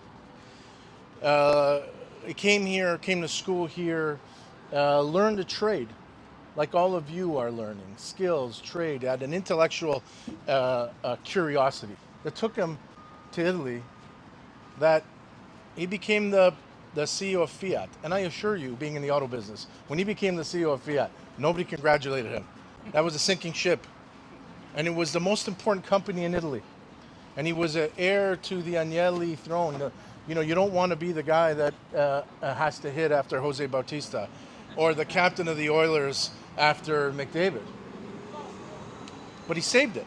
Came to school here, learned a trade, like all of you are learning, skills, trade, had an intellectual curiosity that took him to Italy, that he became the CEO of Fiat. And I assure you, being in the auto business, when he became the CEO of Fiat, nobody congratulated him. That was a sinking ship. And it was the most important company in Italy. And he was an heir to the Agnelli throne. You know, you don't want to be the guy that has to hit after Jose Bautista, or the captain of the Oilers after McDavid. But he saved it.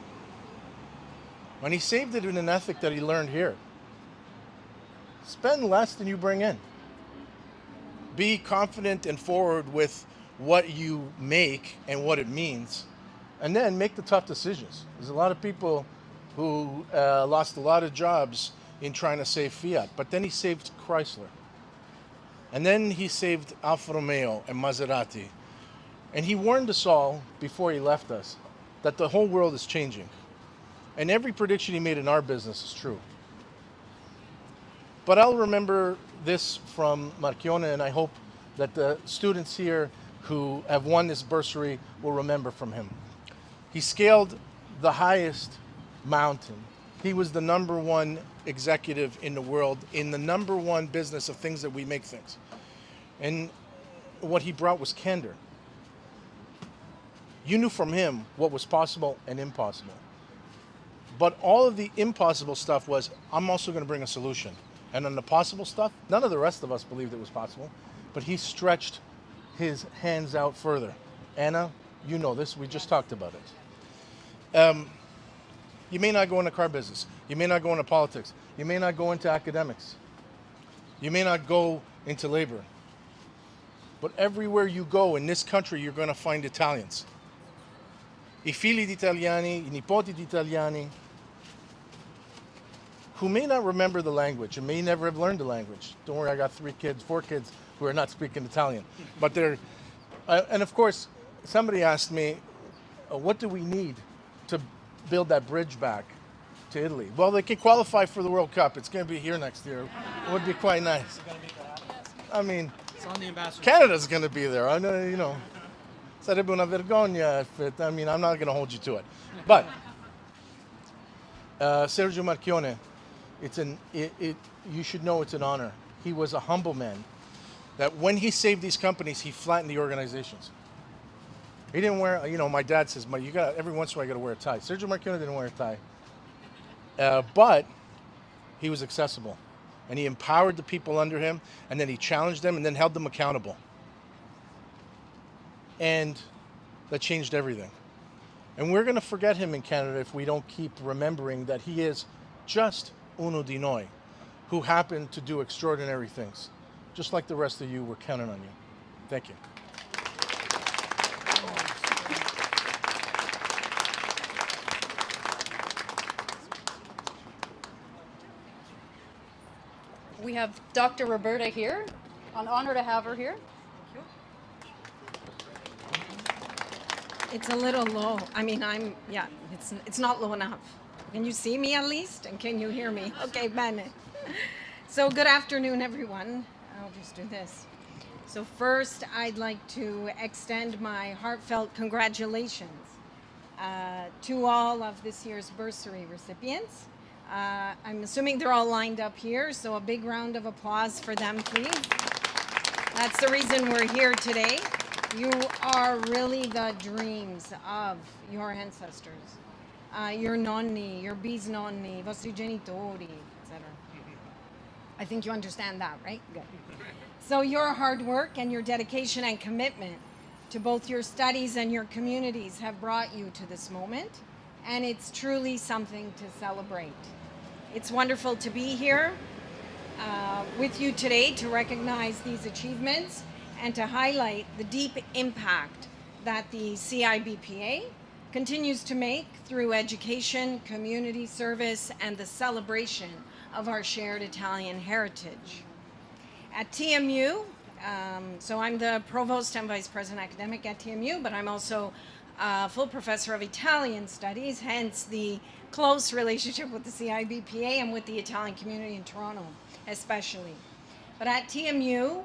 And he saved it in an ethic that he learned here. Spend less than you bring in. Be confident and forward with what you make and what it means. And then make the tough decisions. There's a lot of people who lost a lot of jobs in trying to save Fiat. But then he saved Chrysler. And then he saved Alfa Romeo and Maserati. And he warned us all before he left us that the whole world is changing. And every prediction he made in our business is true. But I'll remember this from Marchionne, and I hope that the students here who have won this bursary will remember from him. He scaled the highest mountain. He was the #1 executive in the world in the #1 business of things that we make things. And what he brought was candor. You knew from him what was possible and impossible. But all of the impossible stuff was, I'm also going to bring a solution. And on the possible stuff, none of the rest of us believed it was possible, but he stretched his hands out further. Anna, you know this, we just talked about it. You may not go into car business. You may not go into politics. You may not go into academics. You may not go into labor. But everywhere you go in this country, you're going to find Italians. I figli di italiani, I nipoti di italiani, who may not remember the language and may never have learned the language. Don't worry, I got 4 kids who are not speaking Italian. But they're, and of course, somebody asked me, what do we need to build that bridge back to Italy? Well, they can qualify for the World Cup. It's going to be here next year. It would be quite nice. I mean, Canada's going to be there. I know, you know, sarebbe una vergogna if it, I mean, I'm not going to hold you to it. But Sergio Marchionne, you should know it's an honor. He was a humble man. That when he saved these companies, he flattened the organizations. He didn't wear, you know, my dad says, you got every once in a while you got to wear a tie. Sergio Marchionne didn't wear a tie, but he was accessible, and he empowered the people under him, and then he challenged them, and then held them accountable. And that changed everything. And we're going to forget him in Canada if we don't keep remembering that he is just uno di noi, who happened to do extraordinary things. Just like the rest of you, we're counting on you. Thank you. We have Dr. Roberta here. An honor to have her here. It's a little low. I mean, it's not low enough. Can you see me at least? And can you hear me? Okay, bene. So good afternoon, everyone. I'll just do this. So first, I'd like to extend my heartfelt congratulations to all of this year's bursary recipients. I'm assuming they're all lined up here, so a big round of applause for them, please. That's the reason we're here today. You are really the dreams of your ancestors, your nonni, your bisnonni, vostri genitori, etc. I think you understand that, right? Good. So your hard work and your dedication and commitment to both your studies and your communities have brought you to this moment, and it's truly something to celebrate. It's wonderful to be here with you today to recognize these achievements and to highlight the deep impact that the CIBPA continues to make through education, community service, and the celebration of our shared Italian heritage. At TMU, so I'm the Provost and Vice President Academic at TMU, but I'm also a full professor of Italian studies, hence the close relationship with the CIBPA and with the Italian community in Toronto, especially. But at TMU,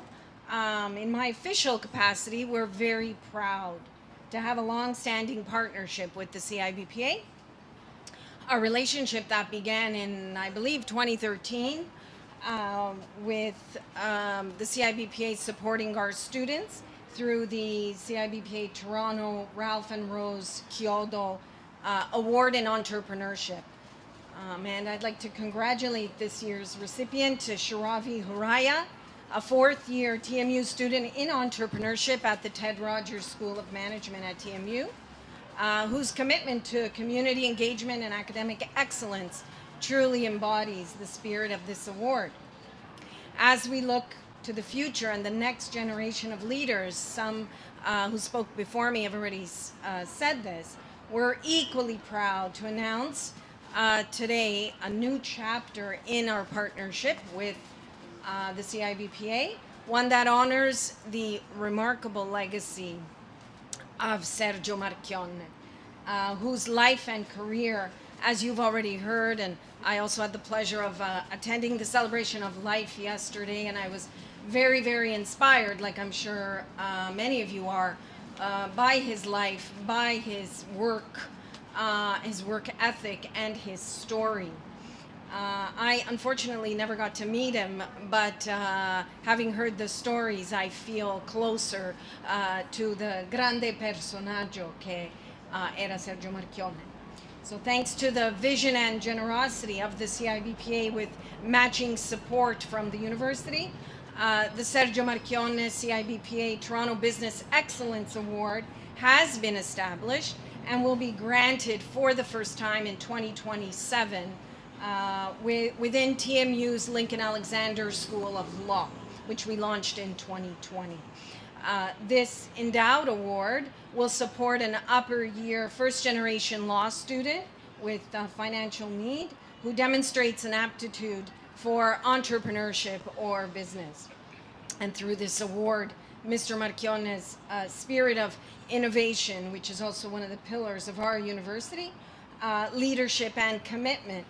in my official capacity, we're very proud to have a long-standing partnership with the CIBPA, a relationship that began in, I believe, 2013, with the CIBPA supporting our students through the CIBPA Toronto Ralph and Rose Chiodo Award in Entrepreneurship. And I'd like to congratulate this year's recipient, Shiravi Huraya, a fourth-year TMU student in entrepreneurship at the Ted Rogers School of Management at TMU, whose commitment to community engagement and academic excellence truly embodies the spirit of this award. As we look to the future and the next generation of leaders, some who spoke before me have already said this, we're equally proud to announce today a new chapter in our partnership with the CIBPA, one that honors the remarkable legacy of Sergio Marchionne, whose life and career, as you've already heard, and I also had the pleasure of attending the celebration of life yesterday, and I was very, very inspired, like I'm sure many of you are, by his life, by his work ethic, and his story. I unfortunately never got to meet him, but having heard the stories, I feel closer to the grande personaggio che era Sergio Marchionne. So thanks to the vision and generosity of the CIBPA with matching support from the university, the Sergio Marchionne CIBPA Toronto Business Excellence Award has been established and will be granted for the first time in 2027 within TMU's Lincoln Alexander School of Law, which we launched in 2020. This endowed award will support an upper year first-generation law student with financial need who demonstrates an aptitude for entrepreneurship or business. And through this award, Mr. Marchionne's spirit of innovation, which is also one of the pillars of our university, leadership and commitment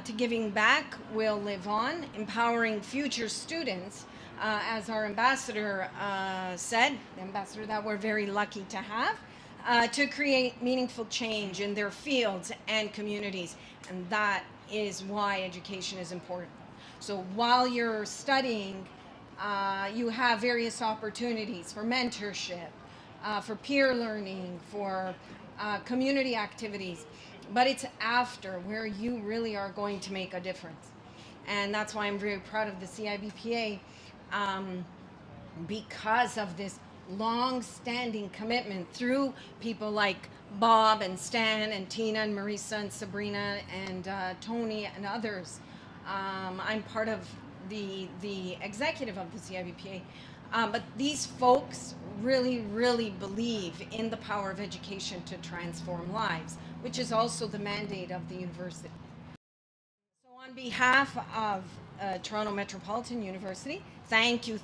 to giving back will live on, empowering future students, as our ambassador said, the ambassador that we're very lucky to have, to create meaningful change in their fields and communities. And that is why education is important. So while you're studying, you have various opportunities for mentorship, for peer learning, for community activities, but it's after where you really are going to make a difference. And that's why I'm very proud of the CIBPA, because of this long-standing commitment through people like Bob and Stan and Tina and Marisa and Sabrina and Tony and others. I'm part of the executive of the CIBPA, but these folks really, really believe in the power of education to transform lives, which is also the mandate of the university. So on behalf of Toronto Metropolitan University, thank you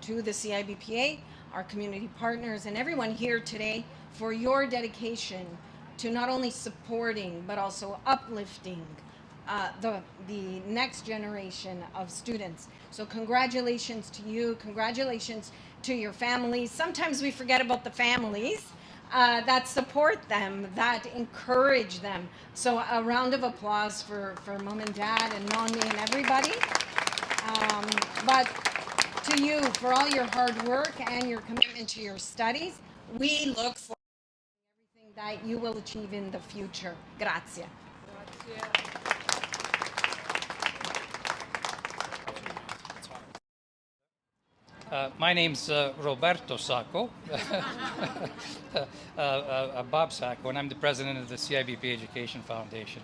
to the CIBPA, our community partners, and everyone here today for your dedication to not only supporting but also uplifting the next generation of students. So congratulations to you, congratulations to your families. Sometimes we forget about the families that support them, that encourage them. So a round of applause for mom and dad and Nonni and everybody. But to you for all your hard work and your commitment to your studies. We look forward to everything that you will achieve in the future. Grazie. My name's Roberto Sacco, Bob Sacco, and I'm the president of the CIBP Education Foundation.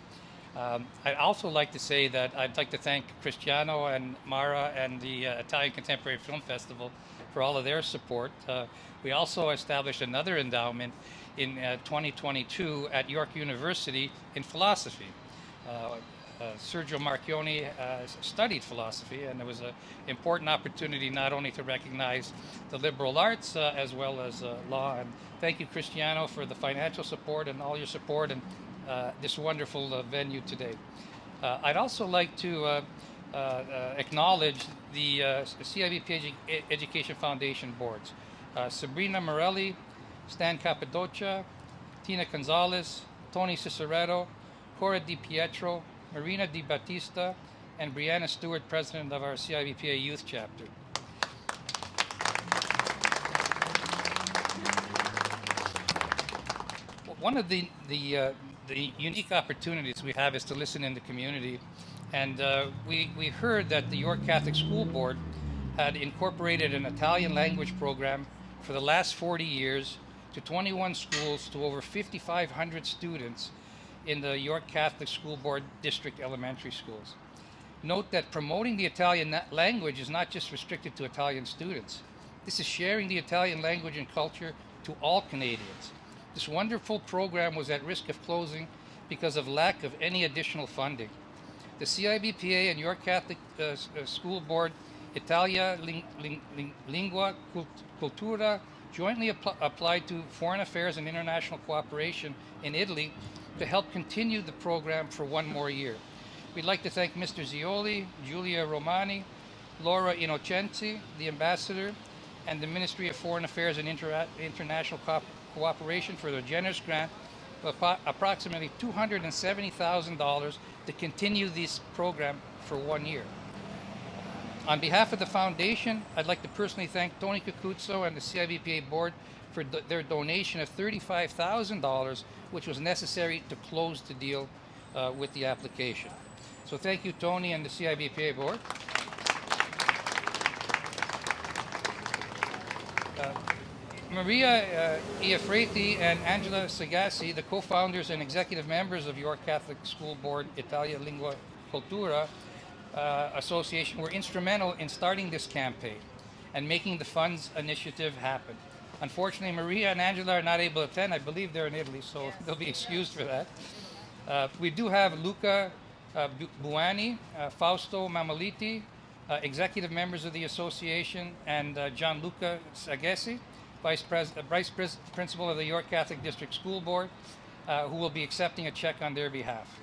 I'd also like to say that I'd like to thank Cristiano and Mara and the Italian Contemporary Film Festival for all of their support. We also established another endowment in 2022 at York University in philosophy. Sergio Marchionne studied philosophy, and it was an important opportunity not only to recognize the liberal arts as well as law. And thank you, Cristiano, for the financial support and all your support and this wonderful venue today. I'd also like to acknowledge the CIBPA Education Foundation boards. Sabrina Morelli, Stan Cappadocia, Tina Gonzalez, Tony Ciceretto, Cora Di Pietro, Marina Di Battista, and Brianna Stewart, president of our CIBPA youth chapter. One of the unique opportunities we have is to listen in the community. And we heard that the York Catholic School Board had incorporated an Italian language program for the last 40 years to 21 schools to over 5,500 students in the York Catholic School Board district elementary schools. Note that promoting the Italian language is not just restricted to Italian students. This is sharing the Italian language and culture to all Canadians. This wonderful program was at risk of closing because of lack of any additional funding. The CIBPA and York Catholic School Board Italia Lingua Cultura jointly applied to Foreign Affairs and International Cooperation in Italy to help continue the program for one more year. We'd like to thank Mr. Zioli, Giulia Romani, Laura Innocenzi, the Ambassador, and the Ministry of Foreign Affairs and International Cooperation for their generous grant of approximately $270,000 to continue this program for 1 year. On behalf of the foundation, I'd like to personally thank Tony Cacuzzo and the CIBPA board for their donation of $35,000, which was necessary to close the deal with the application. So thank you, Tony, and the CIBPA board. Maria Iafreti and Angela Sagassi, the co-founders and executive members of York Catholic School Board Italia Lingua Cultura Association, were instrumental in starting this campaign and making the funds initiative happen. Unfortunately, Maria and Angela are not able to attend. I believe they're in Italy, so they'll be excused for that. We do have Luca Buani, Fausto Mamaliti, executive members of the association, and Gianluca Sagessi, Vice Principal of the York Catholic District School Board, who will be accepting a check on their behalf.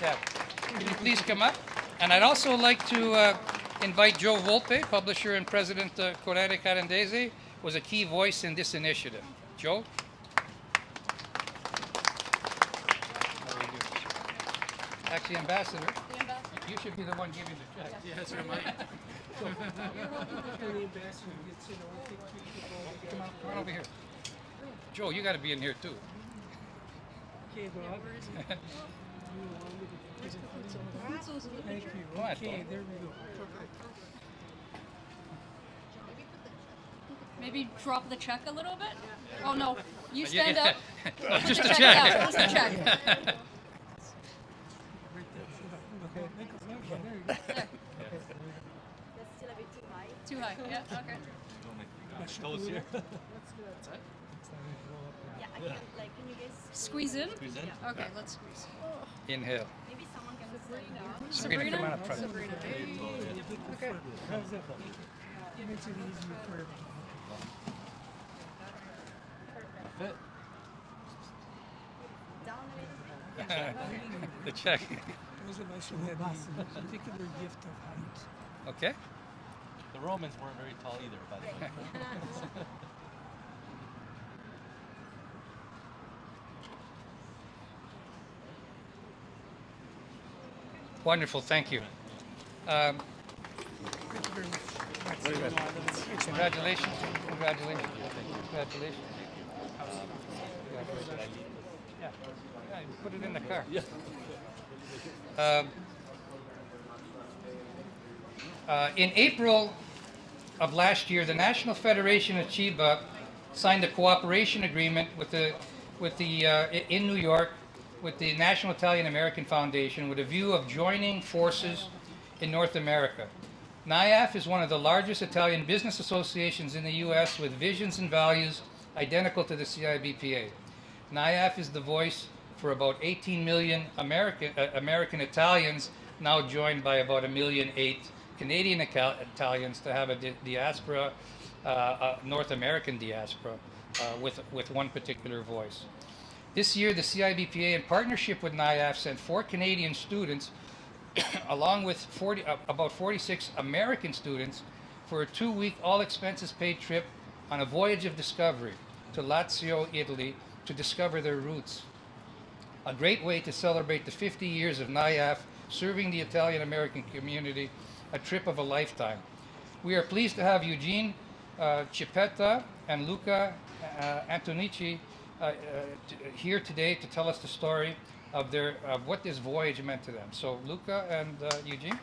Yeah. Can you please come up? And I'd also like to invite Joe Volpe, publisher and president of Corriere Carandese, was a key voice in this initiative. Joe? Actually, Ambassador, you should be the one giving the check. Yes, sir, Mike. Come on over here. Joe, you got to be in here too. Okay, Bob. Thank you. Okay, there we go. Maybe drop the check a little bit? Oh no, you stand up. No, just the check. check. Just the check. Okay, there you go. There. Too high, yeah, okay. Toes here. Can you guys Squeeze in? Squeeze in? Yeah. Okay, let's squeeze. Inhale. maybe someone can Sabrina, come on up front. Sabrina. Okay. How's that? It makes it easier for everyone. Fit. The check. Those of us who have the particular gift of height. Okay. The Romans weren't very tall either, by the way. Wonderful, thank you. Thank you very much. Very good. Congratulations. Congratulations. Congratulations. Yeah, you put it in the car. In April of last year, the National Federation of CIBPA signed a cooperation agreement in New York with the National Italian American Foundation with a view of joining forces in North America. NIAF is one of the largest Italian business associations in the U.S. with visions and values identical to the CIBPA. NIAF is the voice for about 18 million American Italians, now joined by about 1.8 million Canadian Italians to have a diaspora, North American diaspora, with one particular voice. This year, the CIBPA, in partnership with NIAF, sent 4 Canadian students along with about 46 American students for a 2-week all-expenses-paid trip on a voyage of discovery to Lazio, Italy, to discover their roots. A great way to celebrate the 50 years of NIAF serving the Italian-American community, a trip of a lifetime. We are pleased to have Eugene Cippetta and Luca Antonici here today to tell us the story of what this voyage meant to them. So Luca and Eugene.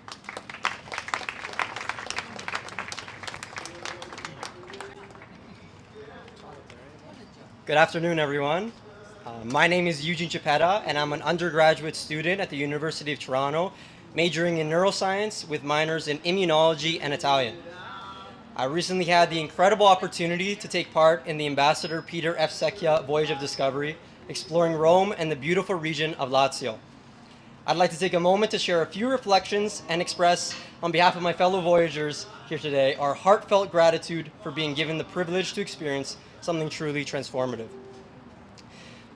Good afternoon, everyone. My name is Eugene Cippetta, and I'm an undergraduate student at the University of Toronto, majoring in neuroscience with minors in immunology and Italian. I recently had the incredible opportunity to take part in the Ambassador Peter F. Secchia Voyage of Discovery, exploring Rome and the beautiful region of Lazio. I'd like to take a moment to share a few reflections and express, on behalf of my fellow voyagers here today, our heartfelt gratitude for being given the privilege to experience something truly transformative.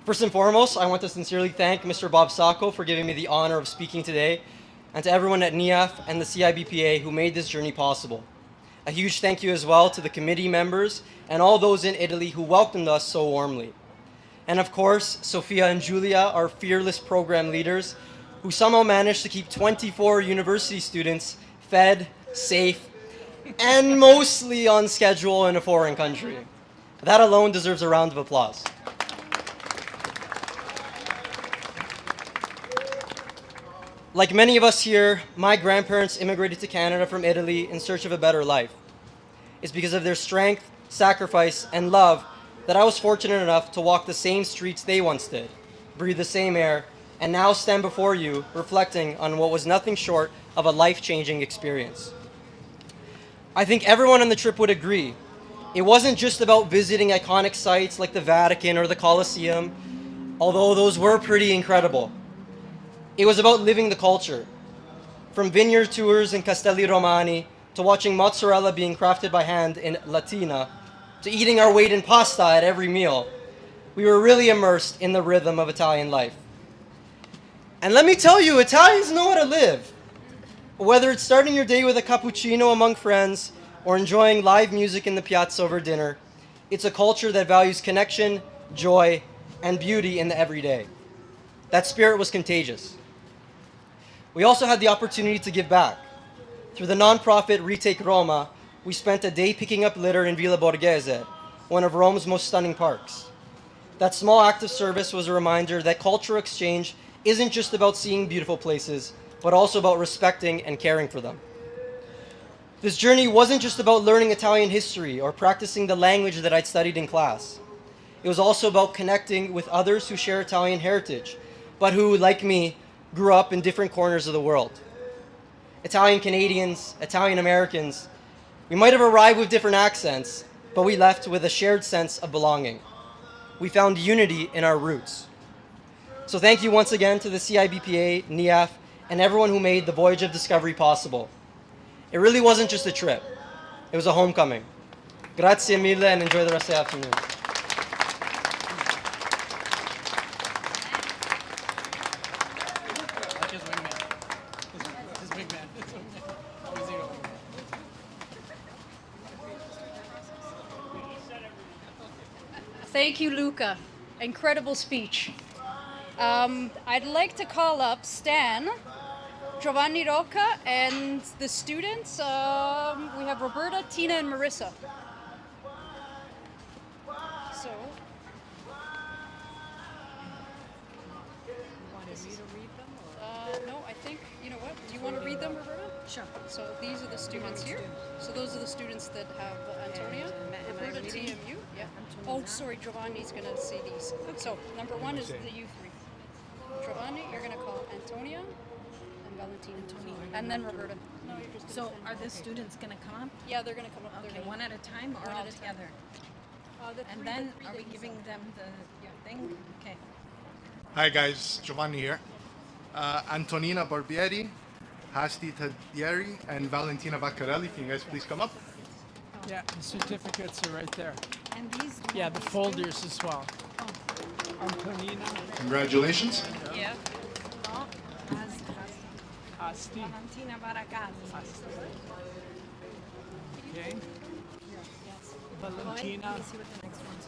First and foremost, I want to sincerely thank Mr. Bob Sacco for giving me the honor of speaking today, and to everyone at NIAF and the CIBPA who made this journey possible. A huge thank you as well to the committee members and all those in Italy who welcomed us so warmly. And of course, Sophia and Julia, our fearless program leaders, who somehow managed to keep 24 university students fed, safe, and mostly on schedule in a foreign country. That alone deserves a round of applause. Like many of us here, my grandparents immigrated to Canada from Italy in search of a better life. It's because of their strength, sacrifice, and love that I was fortunate enough to walk the same streets they once did, breathe the same air, and now stand before you reflecting on what was nothing short of a life-changing experience. I think everyone on the trip would agree. It wasn't just about visiting iconic sites like the Vatican or the Colosseum, although those were pretty incredible. It was about living the culture. From vineyard tours in Castelli Romani, to watching mozzarella being crafted by hand in Latina, to eating our weight in pasta at every meal, we were really immersed in the rhythm of Italian life. And let me tell you, Italians know how to live. Whether it's starting your day with a cappuccino among friends or enjoying live music in the piazza over dinner, it's a culture that values connection, joy, and beauty in the everyday. That spirit was contagious. We also had the opportunity to give back. Through the nonprofit Retake Roma, we spent a day picking up litter in Villa Borghese, one of Rome's most stunning parks. That small act of service was a reminder that cultural exchange isn't just about seeing beautiful places, but also about respecting and caring for them. This journey wasn't just about learning Italian history or practicing the language that I'd studied in class. It was also about connecting with others who share Italian heritage, but who, like me, grew up in different corners of the world. Italian Canadians, Italian Americans, we might have arrived with different accents, but we left with a shared sense of belonging. We found unity in our roots. So thank you once again to the CIBPA, NIAF, and everyone who made the Voyage of Discovery possible. It really wasn't just a trip. It was a homecoming. Grazie mille and enjoy the rest of the afternoon. Thank you, Luca. Incredible speech. I'd like to call up Stan, Giovanni Rocca, and the students. We have Roberta, Tina, and Marissa. So, wanted me to read them? No, I think, you know what? Do you want to read them, Roberta? Sure. So these are the students here. So those are the students that have Antonia, Roberta, Tina, and you. Yeah. Oh, sorry, Giovanni's going to see these. So number one is the you three. Giovanni, you're going to call Antonia, and Valentina, and then Roberta. So are the students going to come up? Yeah, they're going to come up. Okay, one at a time or all together? And then are we giving them the thing? Okay. Hi guys, Giovanni here. Antonina Barbieri, Hasti Tadieri, and Valentina Vaccarelli. Can you guys please come up? Yeah, the certificates are right there. And these? Yeah, the folders as well. Antonina. Congratulations. Yeah. Asti. Valentina Baracazzi. Okay. Valentina.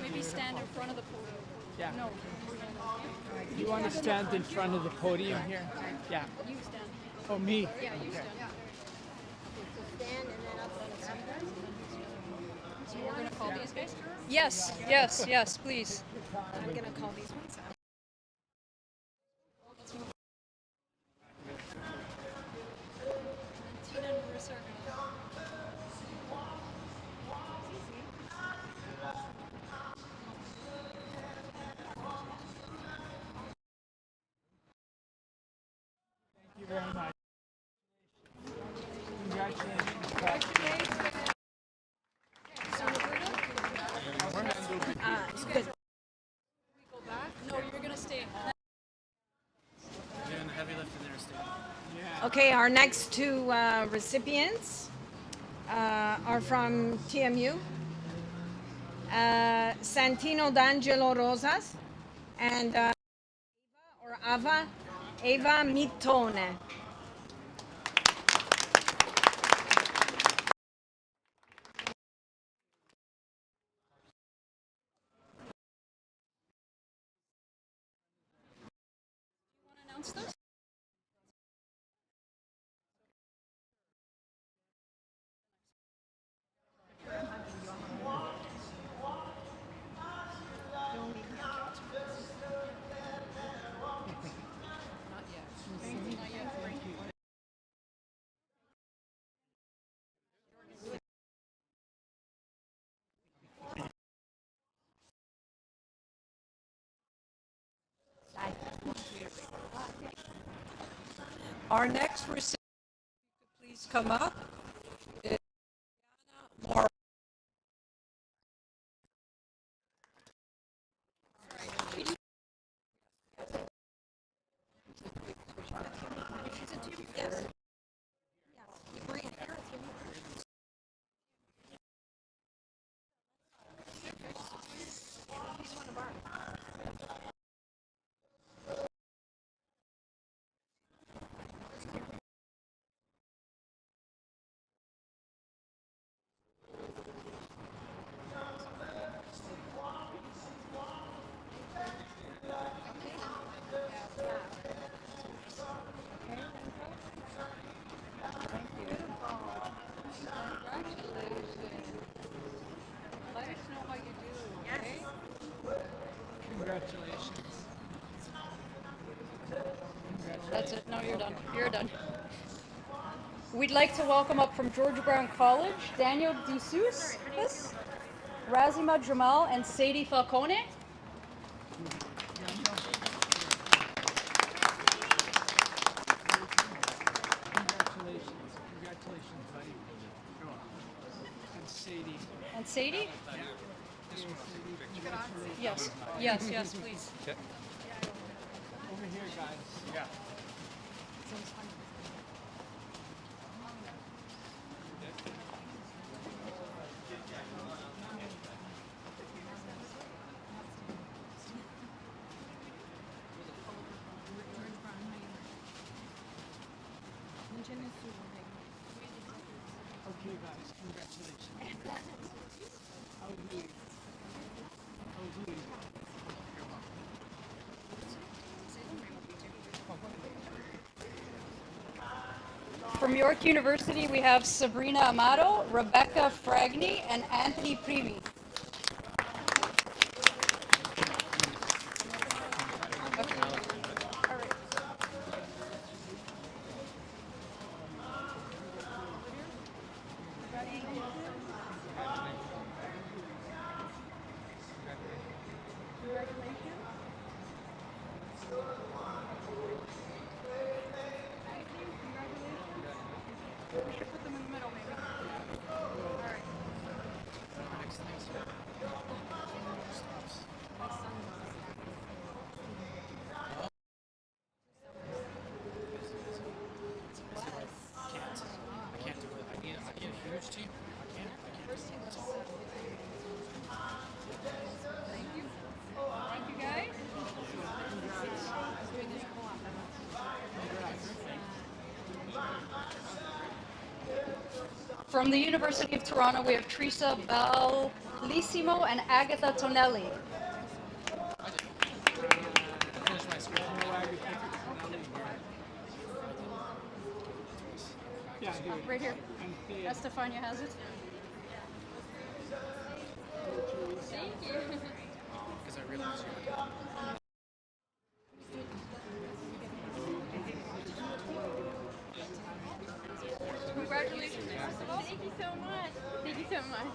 Maybe stand in front of the podium. Yeah. No. You want to stand in front of the podium here? Yeah. You stand. Oh, me? Yeah, you stand. So we're going to call these guys? Yes, yes, yes, please. I'm going to call these ones out. Valentina and Marissa are going to Thank you very much. Congratulations. Good. No, you're going to stay. Doing the heavy lifting there, Steve. Okay, our next two recipients are from TMU. Santino D'Angelo Rosas and Ava Mittone. Announce those? Our next recipient, please come up, is Diana Let us know how you do, okay? Congratulations. That's it. No, you're done. You're done. We'd like to welcome up from George Brown College, Daniel DeSouza, Razima Jamal, and Sadie Falcone. Congratulations, buddy. And Sadie. And Sadie? Yes. Yes, yes, please. Over here, guys. Yeah. Okay, guys, congratulations. How do you? How do you? From York University, we have Sabrina Amato, Rebecca Fragni, and Anthony Primi. From the University of Toronto, we have Teresa Bellissimo and Agatha Tonelli. Right here. Estefania has it. Thank you. Because I realized Congratulations. Thank you so much. Thank you so much.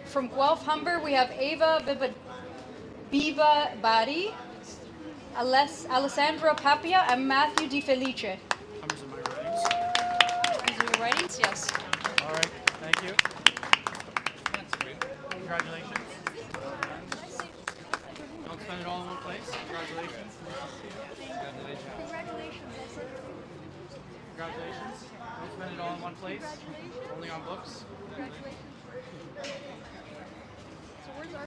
From Guelph Humber, we have Ava Biba Bari, Alessandra Papia, and Matthew Di Felice. Numbers of my writings. These are your writings? Yes. All right, thank you. Congratulations. Don't spend it all in one place. Congratulations. Congratulations. Don't spend it all in one place. Only on books. So where's our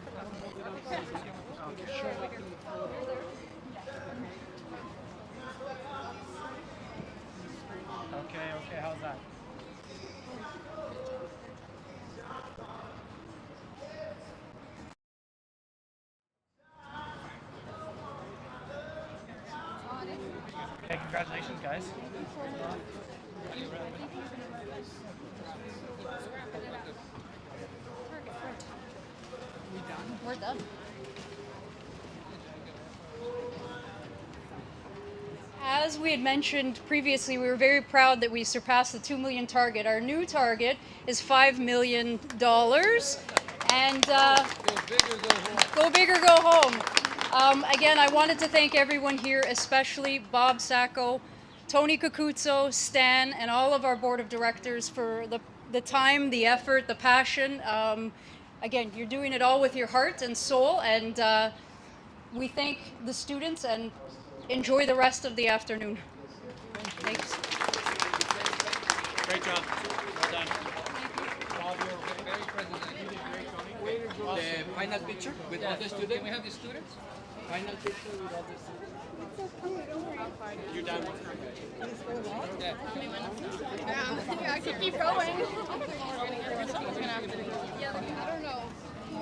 Okay, how's that? Okay, congratulations, guys. We're done. As we had mentioned previously, we were very proud that we surpassed the 2 million target. Our new target is $5 million. And go big or go home. Again, I wanted to thank everyone here, especially Bob Sacco, Tony Cacuzzo, Stan, and all of our board of directors for the time, the effort, the passion. Again, you're doing it all with your heart and soul, and we thank the students and enjoy the rest of the afternoon. Thanks. Great job. Well done. Bob, you're very present. You did great, Tony. The final picture with all the students. Can we have the students? Final picture with all the students. You're done. Yeah. Yeah, I could keep going. Someone's gonna have to. Yeah, I don't know.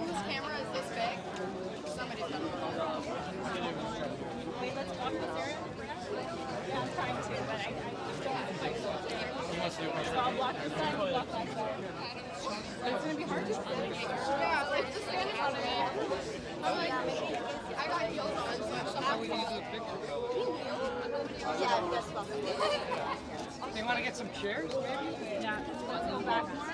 This camera is this big. Somebody's gonna hold it. Wait, let's walk this area. Yeah, I'm trying to, but I I'll block this side, block that side. But it's gonna be hard to see. Yeah, like just stand in front of me. I'm like, I got heels on, so I'm How we need to do a picture? yeah, that's well. Do you want to get some chairs, maybe? Yeah. Let's go back more.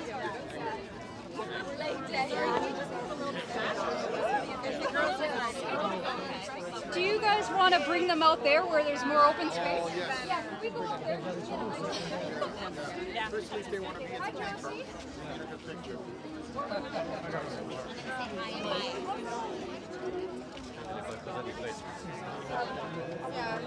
Do you guys want to bring them out there where there's more open space? Yeah, we go out there. Yeah. First, if they want to be in the picture. Get a good picture. Yeah,